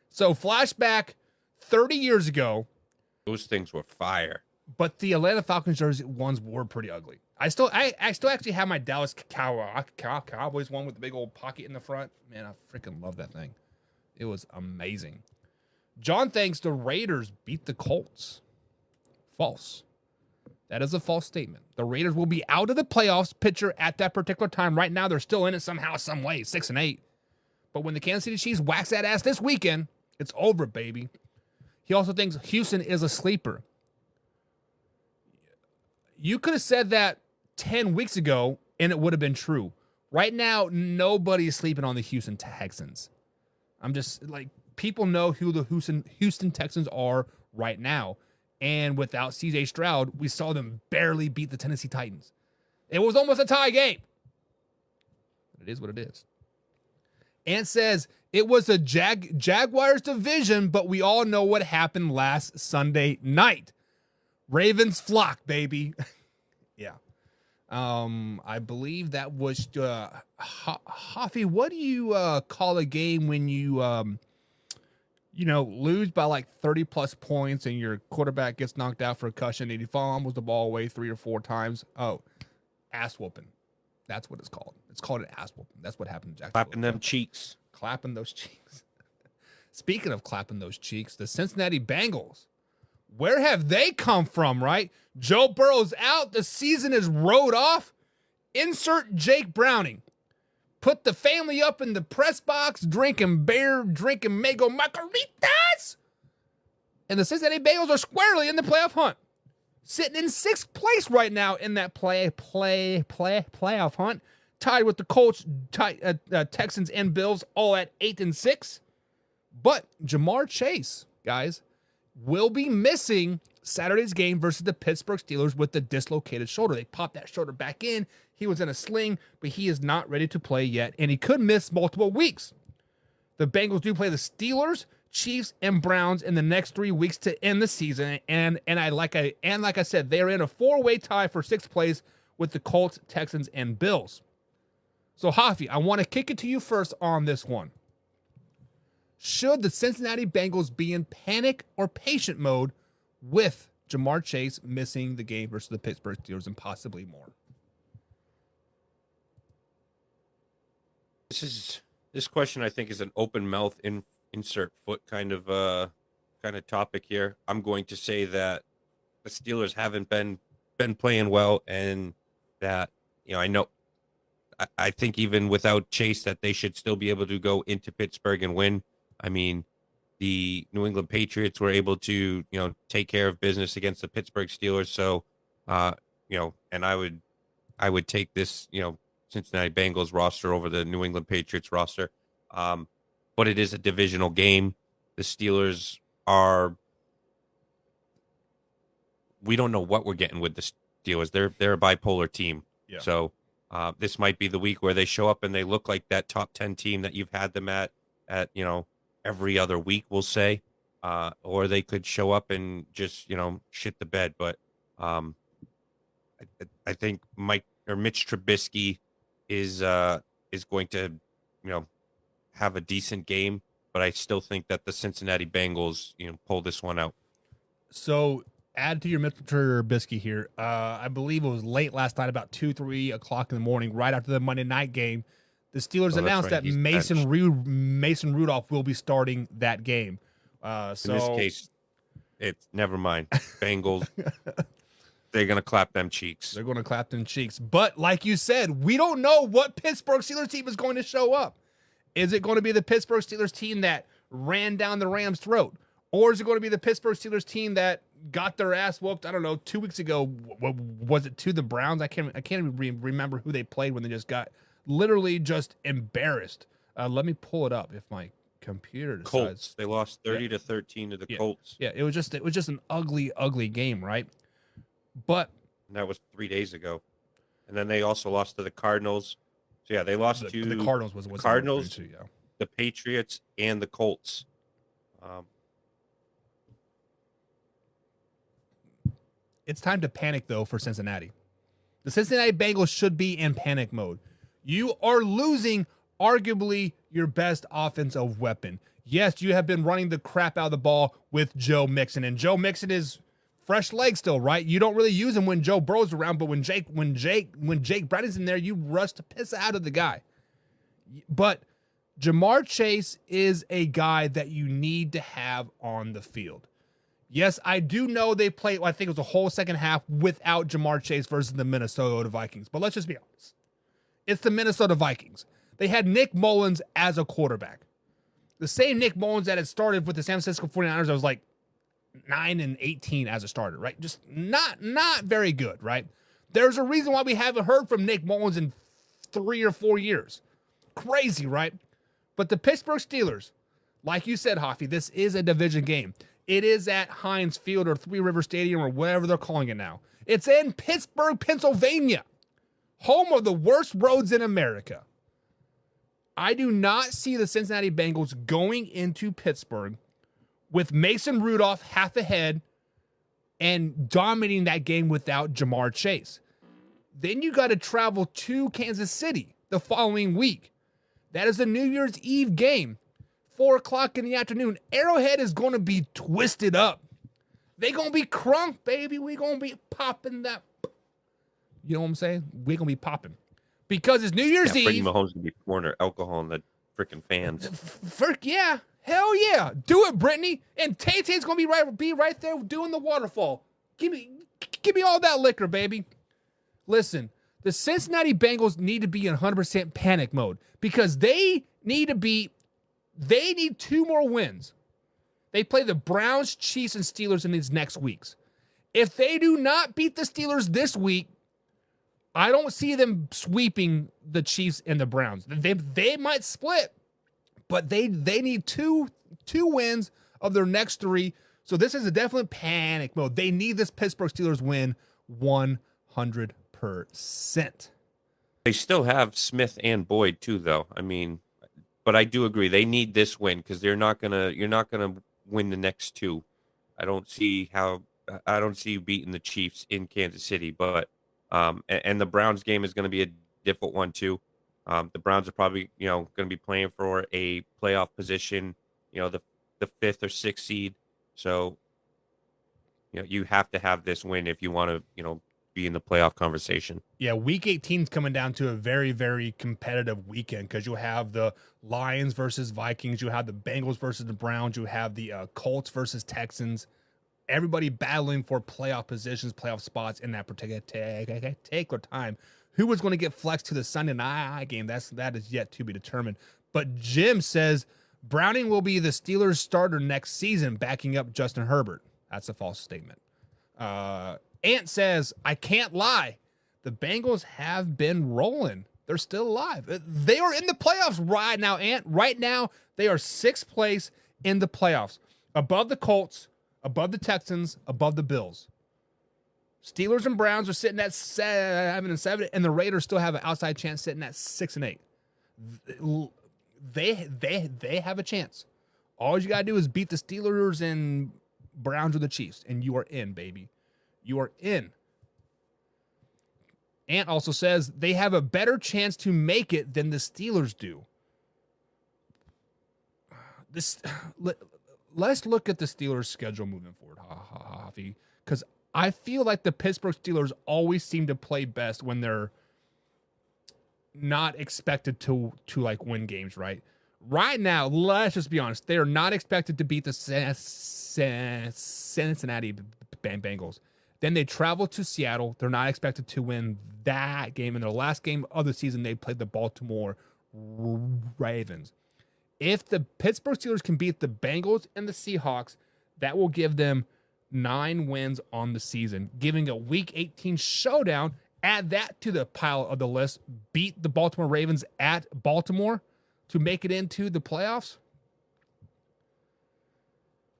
So flashback 30 years ago, Those things were fire. but the Atlanta Falcons jersey ones were pretty ugly. I still actually have my Dallas Cowboys one with the big old pocket in the front. Man, I freaking love that thing. It was amazing. John thinks the Raiders beat the Colts. False. That is a false statement. The Raiders will be out of the playoffs picture at that particular time. Right now, they're still in it somehow, some way, 6-8. But when the Kansas City Chiefs wax that ass this weekend, it's over, baby. He also thinks Houston is a sleeper. You could have said that 10 weeks ago, and it would have been true. Right now, nobody's sleeping on the Houston Texans. I'm just like, people know who the Houston Texans are right now. And without CJ Stroud, we saw them barely beat the Tennessee Titans. It was almost a tie game. But it is what it is. Ant says, it was a Jaguars division, but we all know what happened last Sunday night. Ravens flock, baby. Yeah. I believe that was Hoffy. What do you call a game when you lose by like 30 plus points and your quarterback gets knocked out for a concussion and he fumbles the ball away 3 or 4 times? Oh, ass whooping. That's what it's called. It's called an ass whooping. That's what happened to Jacksonville. Clapping them cheeks. Clapping those cheeks. Speaking of clapping those cheeks, the Cincinnati Bengals. Where have they come from, right? Joe Burrow's out. The season is rode off. Insert Jake Browning. Put the family up in the press box, drinking beer, drinking mango margaritas. And the Cincinnati Bengals are squarely in the playoff hunt. Sitting in 6th place right now in that playoff hunt. Tied with the Colts, Texans, and Bills, all at 8 and 6. But Jamar Chase, guys, will be missing Saturday's game versus the Pittsburgh Steelers with the dislocated shoulder. They popped that shoulder back in. He was in a sling, but he is not ready to play yet, and he could miss multiple weeks. The Bengals do play the Steelers, Chiefs, and Browns in the next 3 weeks to end the season. And like I said, they're in a 4-way tie for 6th place with the Colts, Texans, and Bills. So, Hoffy, I want to kick it to you first on this one. Should the Cincinnati Bengals be in panic or patient mode with Jamar Chase missing the game versus the Pittsburgh Steelers and possibly more? This question, I think, is an open mouth insert foot kind of topic here. I'm going to say that the Steelers haven't been playing well, and that I think even without Chase that they should still be able to go into Pittsburgh and win. I mean, the New England Patriots were able to take care of business against the Pittsburgh Steelers. So and I would take this Cincinnati Bengals roster over the New England Patriots roster. But it is a divisional game. The Steelers we don't know what we're getting with the Steelers. They're a bipolar team. Yeah. So this might be the week where they show up and they look like that top 10 team that you've had them at every other week, we'll say. Or they could show up and just, shit the bed. But I think Mitch Trubisky is going to, have a decent game, but I still think that the Cincinnati Bengals, pull this one out. So add to your Mitch Trubisky here. I believe it was late last night, about 2-3 o'clock in the morning, right after the Monday night game. The Steelers announced that Mason Rudolph will be starting that game. So in this case, it's never mind. Bengals, they're going to clap them cheeks. They're going to clap them cheeks. But like you said, we don't know what Pittsburgh Steelers team is going to show up. Is it going to be the Pittsburgh Steelers team that ran down the Rams' throat? Or is it going to be the Pittsburgh Steelers team that got their ass whooped, I don't know, 2 weeks ago? Was it to the Browns? I can't even remember who they played when they just got literally just embarrassed. Let me pull it up if my computer decides. Colts. They lost 30-13 to the Colts. Yeah, it was just an ugly game, right? But and that was 3 days ago. And then they also lost to the Cardinals. So yeah, they lost to the Cardinals was the Cardinals, too, yeah. the Patriots, and the Colts. It's time to panic, though, for Cincinnati. The Cincinnati Bengals should be in panic mode. You are losing arguably your best offensive weapon. Yes, you have been running the crap out of the ball with Joe Mixon, and Joe Mixon is fresh leg still, right? You don't really use him when Joe Burrow's around, but when Jake Brownings's in there, you rush the piss out of the guy. But Jamar Chase is a guy that you need to have on the field. Yes, I do know they played, I think it was a whole second half without Jamar Chase versus the Minnesota Vikings. But let's just be honest. It's the Minnesota Vikings. They had Nick Mullins as a quarterback. The same Nick Mullins that had started with the San Francisco 49ers that was like 9-18 as a starter, right? Just not very good, right? There's a reason why we haven't heard from Nick Mullins in 3 or 4 years. Crazy, right? But the Pittsburgh Steelers, like you said, Hoffy, this is a division game. It is at Heinz Field or Three River Stadium or whatever they're calling it now. It's in Pittsburgh, Pennsylvania, home of the worst roads in America. I do not see the Cincinnati Bengals going into Pittsburgh with Mason Rudolph half ahead and dominating that game without Jamar Chase. Then you got to travel to Kansas City the following week. That is a New Year's Eve game, 4 o'clock in the afternoon. Arrowhead is going to be twisted up. They going to be crunk, baby. We going to be popping that. You know what I'm saying? We going to be popping. Because it's New Year's Eve. Brady Mahomes gonna be pouring alcohol on the freaking fans. Yeah, hell yeah, do it, Brittany. And Tay-Tay's gonna be right there doing the waterfall. Give me all that liquor, baby. Listen, the Cincinnati Bengals need to be in 100% panic mode because they need 2 more wins. They play the Browns, Chiefs, and Steelers in these next weeks. If they do not beat the Steelers this week, I don't see them sweeping the Chiefs and the Browns. They might split, but they need two wins of their next 3. So this is a definite panic mode. They need this Pittsburgh Steelers win 100%. They still have Smith and Boyd too, though. I mean, but I do agree they need this win because you're not gonna win the next 2. I don't see you beating the Chiefs in Kansas City, but. And the Browns game is going to be a difficult one too. The Browns are probably, going to be playing for a playoff position, the 5th or 6th seed. So, you have to have this win if you want to, be in the playoff conversation. Yeah, Week 18 is coming down to a very, very competitive weekend because you have the Lions versus Vikings, you have the Bengals versus the Browns, you have the Colts versus Texans. Everybody battling for playoff positions, playoff spots in that particular time. Who was going to get flexed to the Sunday night game? That is yet to be determined. But Jim says Browning will be the Steelers starter next season, backing up Justin Herbert. That's a false statement. Ant says, I can't lie. The Bengals have been rolling. They're still alive. They are in the playoffs right now, Ant. Right now, they are 6th place in the playoffs. Above the Colts, above the Texans, above the Bills. Steelers and Browns are sitting at 7-7, and the Raiders still have an outside chance sitting at 6-8. They have a chance. All you got to do is beat the Steelers and Browns or the Chiefs, and you are in, baby. You are in. Ant also says they have a better chance to make it than the Steelers do. Let's look at the Steelers' schedule moving forward, Javi, because I feel like the Pittsburgh Steelers always seem to play best when they're not expected to like win games, right? Right now, let's just be honest, they are not expected to beat the Cincinnati Bengals. Then they travel to Seattle. They're not expected to win that game. In their last game of the season, they played the Baltimore Ravens. If the Pittsburgh Steelers can beat the Bengals and the Seahawks, that will give them 9 wins on the season, giving a Week 18 showdown. Add that to the pile of the list. Beat the Baltimore Ravens at Baltimore to make it into the playoffs.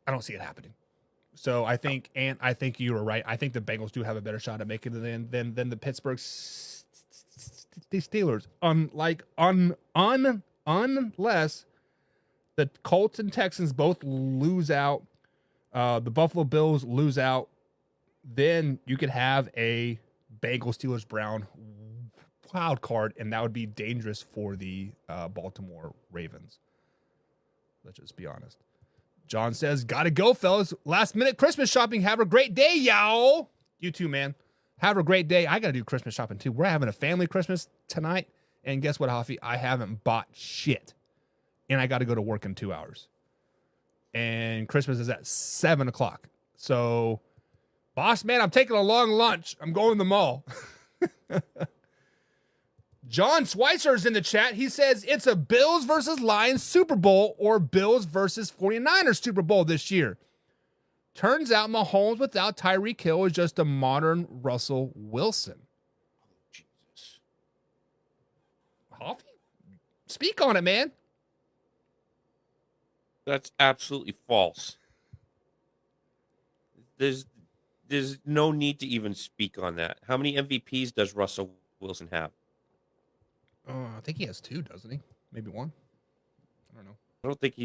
I don't see it happening. So I think you were right. I think the Bengals do have a better shot at making it than the Pittsburgh Steelers. Unless the Colts and Texans both lose out, the Buffalo Bills lose out, then you could have a Bengals Steelers Brown wild card, and that would be dangerous for the Baltimore Ravens. Let's just be honest. John says, gotta go, fellas. Last minute Christmas shopping. Have a great day, y'all. You too, man. Have a great day. I gotta do Christmas shopping too. We're having a family Christmas tonight. And guess what, Hoffy? I haven't bought shit. And I gotta go to work in 2 hours. And Christmas is at 7 o'clock. So, boss man, I'm taking a long lunch. I'm going to the mall. John Schweitzer's in the chat. He says it's a Bills versus Lions Super Bowl or Bills versus 49ers Super Bowl this year. Turns out Mahomes without Tyreek Hill is just a modern Russell Wilson. Jesus. Hoffy? Speak on it, man. That's absolutely false. There's no need to even speak on that. How many MVPs does Russell Wilson have? I think he has 2, doesn't he? Maybe 1. I don't know. I don't think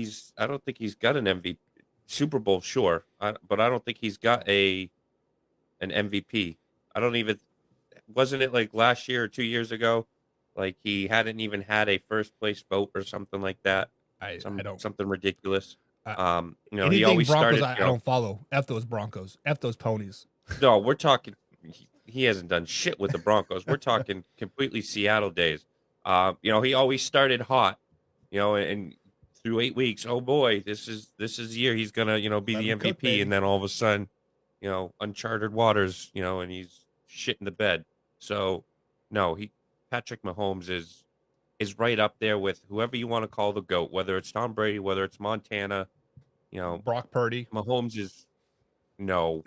he's got an MVP. Super Bowl, sure, but I don't think he's got an MVP. I don't even. Wasn't it like last year or 2 years ago? Like he hadn't even had a first place vote or something like that. I don't. Something ridiculous. He Anything always Broncos, started. I don't follow. F those Broncos. F those ponies. No, we're talking. He hasn't done shit with the Broncos. We're talking completely Seattle days. He always started hot. And through 8 weeks, oh boy, this is the year he's gonna be the MVP, and then all of a sudden, uncharted waters, and he's shit in the bed. So no, Patrick Mahomes is right up there with whoever you want to call the GOAT, whether it's Tom Brady, whether it's Montana, Brock Purdy. Mahomes is no.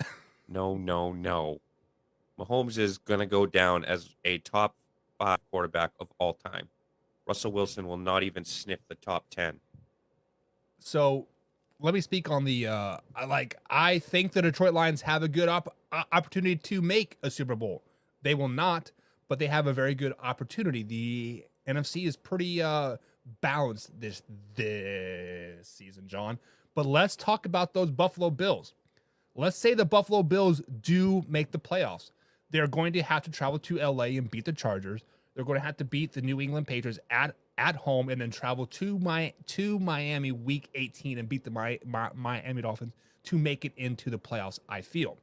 Mahomes is going to go down as a top 5 quarterback of all time. Russell Wilson will not even sniff the top 10. So let me speak on the I think the Detroit Lions have a good opportunity to make a Super Bowl. They will not, but they have a very good opportunity. The NFC is pretty balanced this season, John. But let's talk about those Buffalo Bills. Let's say the Buffalo Bills do make the playoffs. They're going to have to travel to LA and beat the Chargers. They're going to have to beat the New England Patriots at home and then travel to Miami week 18 and beat the Miami Dolphins to make it into the playoffs, I feel.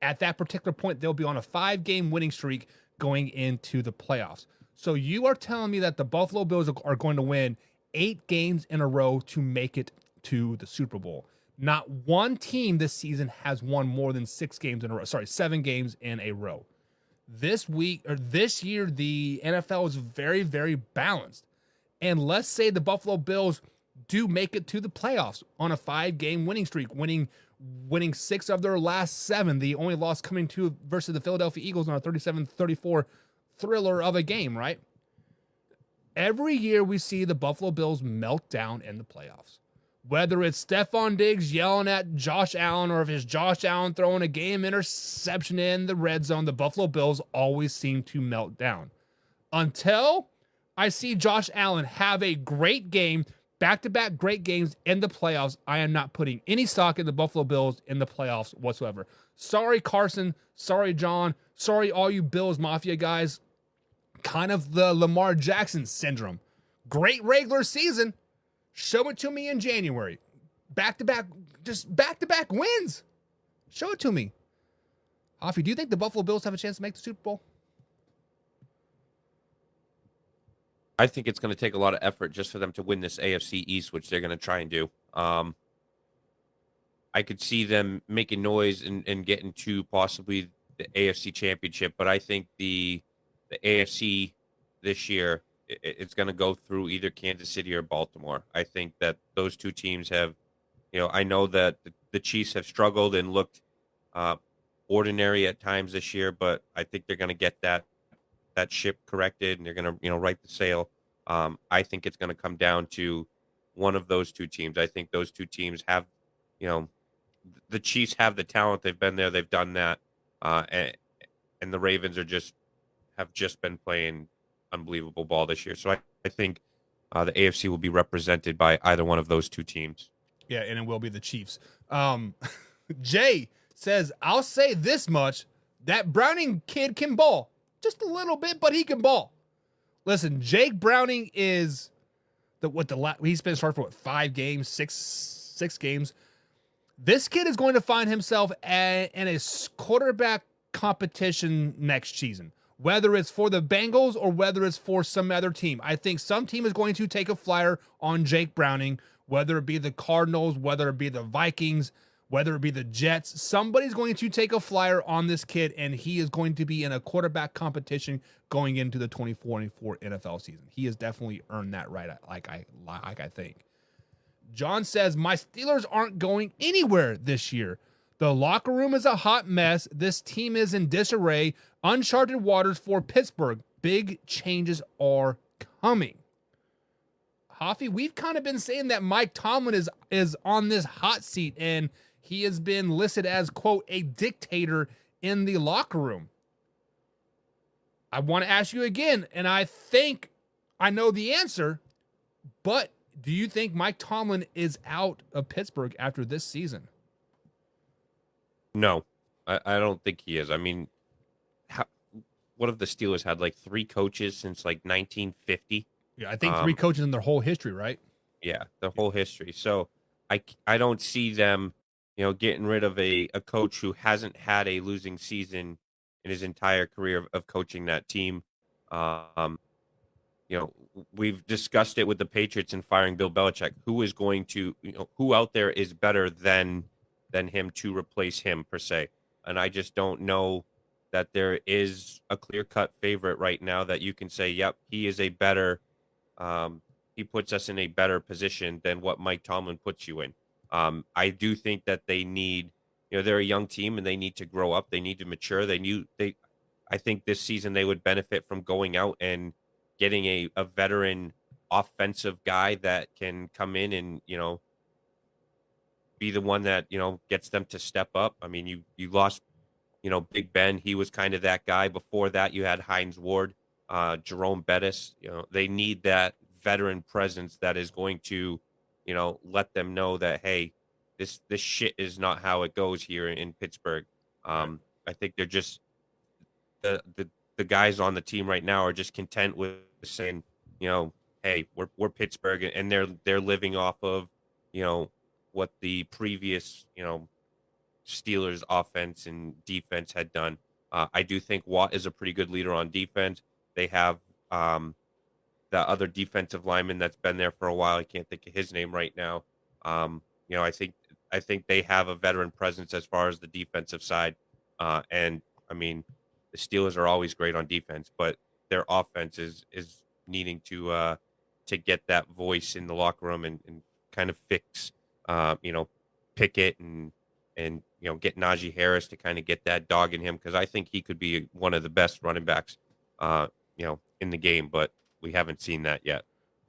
At that particular point, they'll be on a 5-game winning streak going into the playoffs. So you are telling me that the Buffalo Bills are going to win 8 games in a row to make it to the Super Bowl. Not one team this season has won more than 7 games in a row. This year, the NFL is very, very balanced. And let's say the Buffalo Bills do make it to the playoffs on a 5-game winning streak, winning 6 of their last 7. The only loss coming to versus the Philadelphia Eagles on a 37-34 thriller of a game, right? Every year we see the Buffalo Bills melt down in the playoffs. Whether it's Stephon Diggs yelling at Josh Allen or if it's Josh Allen throwing a game interception in the red zone, the Buffalo Bills always seem to melt down. Until I see Josh Allen have a great game, back-to-back great games in the playoffs, I am not putting any stock in the Buffalo Bills in the playoffs whatsoever. Sorry, Carson. Sorry, John. Sorry, all you Bills Mafia guys. Kind of the Lamar Jackson syndrome. Great regular season. Show it to me in January. Back-to-back wins. Show it to me. Hoffy, do you think the Buffalo Bills have a chance to make the Super Bowl? I think it's going to take a lot of effort just for them to win this AFC East, which they're going to try and do. I could see them making noise and getting to possibly the AFC Championship, but I think the AFC this year, it's going to go through either Kansas City or Baltimore. I think that those two teams have, I know that the Chiefs have struggled and looked ordinary at times this year, but I think they're going to get that ship corrected and they're going to, right the sail. I think it's going to come down to one of those two teams. I think those two teams have, the Chiefs have the talent. They've been there. They've done that. And the Ravens have just been playing unbelievable ball this year. So I think the AFC will be represented by either one of those two teams. Yeah, and it will be the Chiefs. Jay says, I'll say this much. That Browning kid can ball. just a little bit, but he can ball. Listen, Jake Browning is he's been starting for 5 games, six games. This kid is going to find himself in a quarterback competition next season, whether it's for the Bengals or whether it's for some other team. I think some team is going to take a flyer on Jake Browning, whether it be the Cardinals, whether it be the Vikings, whether it be the Jets. Somebody's going to take a flyer on this kid, and he is going to be in a quarterback competition going into the 2024 NFL season. He has definitely earned that right, like I think. John says, my Steelers aren't going anywhere this year. The locker room is a hot mess. This team is in disarray. Uncharted waters for Pittsburgh. Big changes are coming. Hoffy, we've kind of been saying that Mike Tomlin is on this hot seat, and he has been listed as, quote, a dictator in the locker room. I want to ask you again, and I think I know the answer, but do you think Mike Tomlin is out of Pittsburgh after this season? No, I don't think he is. I mean, what if the Steelers had like 3 coaches since like 1950? Yeah, I think 3 coaches in their whole history, right? Yeah, the whole history. So I don't see them, getting rid of a coach who hasn't had a losing season in his entire career of coaching that team. We've discussed it with the Patriots and firing Bill Belichick. Who is going to, who out there is better than him to replace him per se? And I just don't know that there is a clear-cut favorite right now that you can say, yep, he is a better, he puts us in a better position than what Mike Tomlin puts you in. I do think that they need, they're a young team and they need to grow up. They need to mature. I think this season they would benefit from going out and getting a veteran offensive guy that can come in and, be the one that, gets them to step up. I mean, you lost, Big Ben. He was kind of that guy. Before that, you had Hines Ward, Jerome Bettis. They need that veteran presence that is going to, let them know that, hey, this shit is not how it goes here in Pittsburgh. I think they're just the guys on the team right now are just content with saying, hey, we're Pittsburgh, and they're living off of, what the previous, Steelers offense and defense had done. I do think Watt is a pretty good leader on defense. They have the other defensive lineman that's been there for a while. I can't think of his name right now. I think they have a veteran presence as far as the defensive side. And I mean, the Steelers are always great on defense, but their offense is needing to get that voice in the locker room and kind of fix, Pickett and get Najee Harris to kind of get that dog in him, because I think he could be one of the best running backs, in the game, but we haven't seen that yet.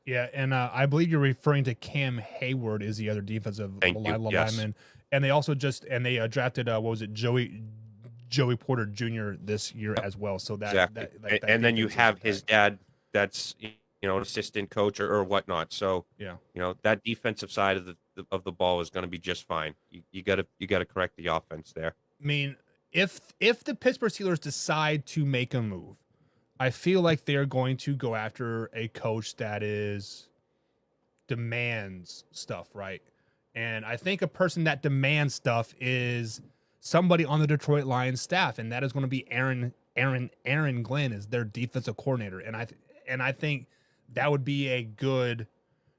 Yeah, and I believe you're referring to Cam Hayward is the other defensive lineman, Yes. and they also drafted Joey Porter Jr. this year as well. So that, Exactly. that and then you defense is have back. his dad that's an assistant coach or whatnot. So Yeah. That defensive side of the ball is going to be just fine. You got to correct the offense there. I mean, if the Pittsburgh Steelers decide to make a move, I feel like they're going to go after a coach that demands stuff, right? And I think a person that demands stuff is somebody on the Detroit Lions staff, and that is going to be Aaron Glenn is their defensive coordinator. And I think that would be a good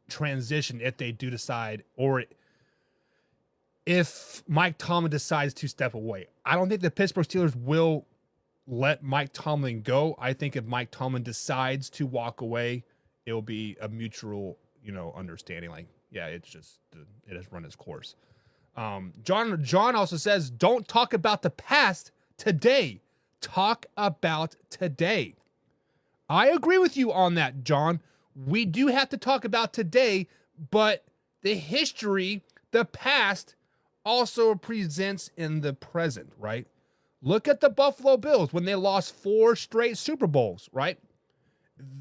transition if they do decide, or if Mike Tomlin decides to step away. I don't think the Pittsburgh Steelers will let Mike Tomlin go. I think if Mike Tomlin decides to walk away, it will be a mutual, understanding. Like, yeah, it has run its course. John also says, don't talk about the past today. Talk about today. I agree with you on that, John. We do have to talk about today, but the history, the past, also presents in the present, right? Look at the Buffalo Bills when they lost 4 straight Super Bowls, right?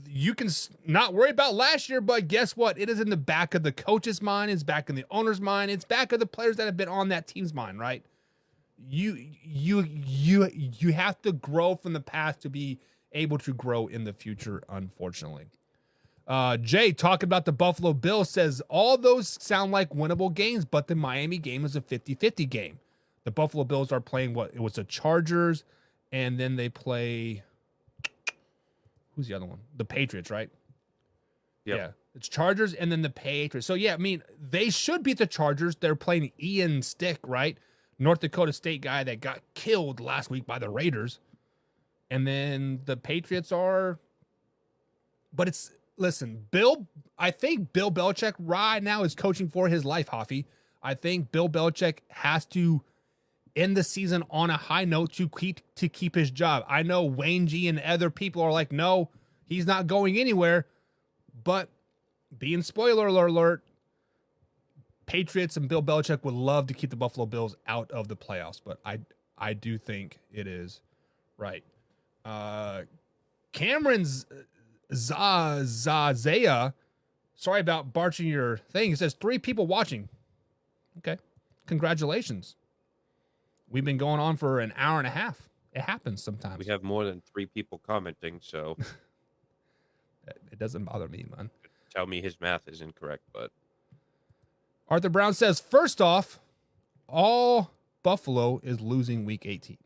You can not worry about last year, but guess what? It is in the back of the coach's mind. It's back in the owner's mind. It's back of the players that have been on that team's mind, right? You have to grow from the past to be able to grow in the future, unfortunately. Jay, talking about the Buffalo Bills, says all those sound like winnable games, but the Miami game is a 50-50 game. The Buffalo Bills are playing it was the Chargers, and then they play, who's the other one? The Patriots, right? Yep. Yeah. It's Chargers and then the Patriots. So, yeah, I mean, they should beat the Chargers. They're playing Ian Stick, right? North Dakota State guy that got killed last week by the Raiders. And then the Patriots are, but it's, listen, I think Bill Belichick right now is coaching for his life, Hoffy. I think Bill Belichick has to end the season on a high note to keep his job. I know Wayne G and other people are like, no, he's not going anywhere. But being spoiler alert, Patriots and Bill Belichick would love to keep the Buffalo Bills out of the playoffs. But I do think it is right. Cameron's Zazea, sorry about barching your thing. It says 3 people watching. Okay. Congratulations. We've been going on for an hour and a half. It happens sometimes. We have more than 3 people commenting, so it doesn't bother me, man. Tell me his math is incorrect, but Arthur Brown says, first off, all Buffalo is losing week 18.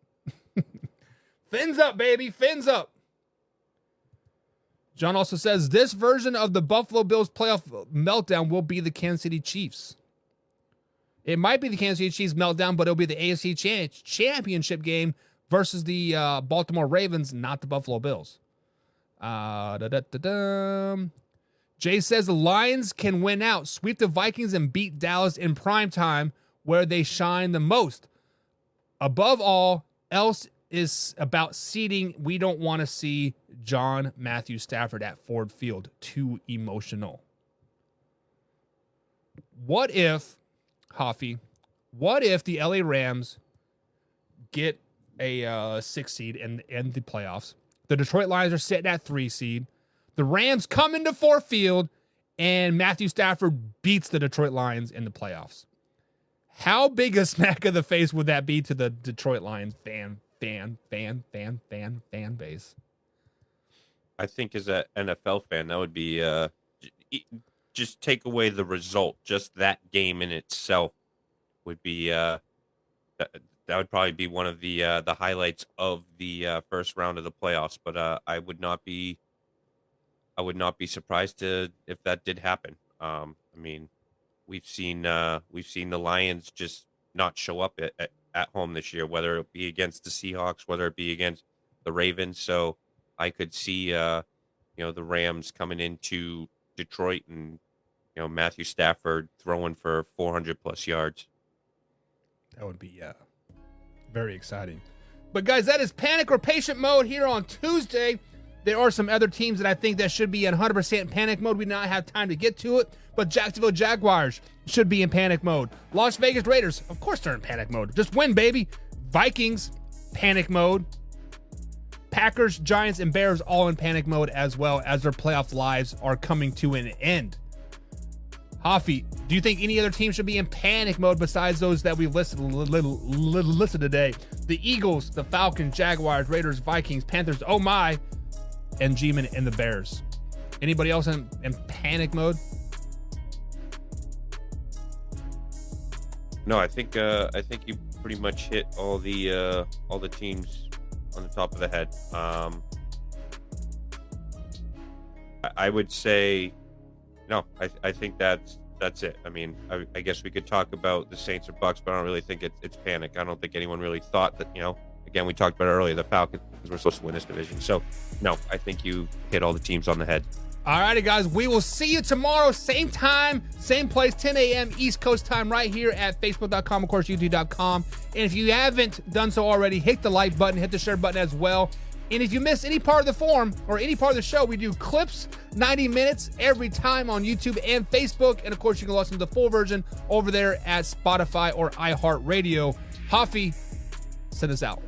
Fins up, baby. Fins up. John also says, this version of the Buffalo Bills playoff meltdown will be the Kansas City Chiefs. It might be the Kansas City Chiefs meltdown, but it'll be the AFC championship game versus the Baltimore Ravens, not the Buffalo Bills. Jay says the Lions can win out, sweep the Vikings, and beat Dallas in prime time where they shine the most. Above all else is about seeding. We don't want to see John Matthew Stafford at Ford Field. Too emotional. What if, Hoffy, what if the LA Rams get a 6 seed and end the playoffs? The Detroit Lions are sitting at 3 seed. The Rams come into Ford Field and Matthew Stafford beats the Detroit Lions in the playoffs. How big a smack of the face would that be to the Detroit Lions fan base? I think as an NFL fan, that would be just take away the result. Just that game in itself would be that would probably be one of the highlights of the first round of the playoffs. But I would not be surprised if that did happen. I mean, we've seen the Lions just not show up at home this year, whether it be against the Seahawks, whether it be against the Ravens. So I could see the Rams coming into Detroit and Matthew Stafford throwing for 400 plus yards. That would be very exciting. But guys, that is panic or patient mode here on Tuesday. There are some other teams that I think that should be in 100% panic mode. We do not have time to get to it, but Jacksonville Jaguars should be in panic mode. Las Vegas Raiders, of course they're in panic mode. Just win, baby. Vikings, panic mode. Packers, Giants, and Bears all in panic mode as well as their playoff lives are coming to an end. Hoffy, do you think any other team should be in panic mode besides those that we've listed today? The Eagles, the Falcons, Jaguars, Raiders, Vikings, Panthers, oh my, and G-Man and the Bears. Anybody else in panic mode? No, I think you pretty much hit all the teams on the top of the head. I would say no. I think that's it. I mean, I guess we could talk about the Saints or Bucks, but I don't really think it's panic. I don't think anyone really thought that. Again, we talked about it earlier. The Falcons were supposed to win this division. So, no, I think you hit all the teams on the head. All righty, guys. We will see you tomorrow. Same time, same place, 10 a.m. East Coast time right here at Facebook.com, of course, YouTube.com. And if you haven't done so already, hit the like button, hit the share button as well. And if you miss any part of the forum or any part of the show, we do clips, 90 minutes every time on YouTube and Facebook. And, of course, you can listen to the full version over there at Spotify or iHeartRadio. Hoffy, send us out.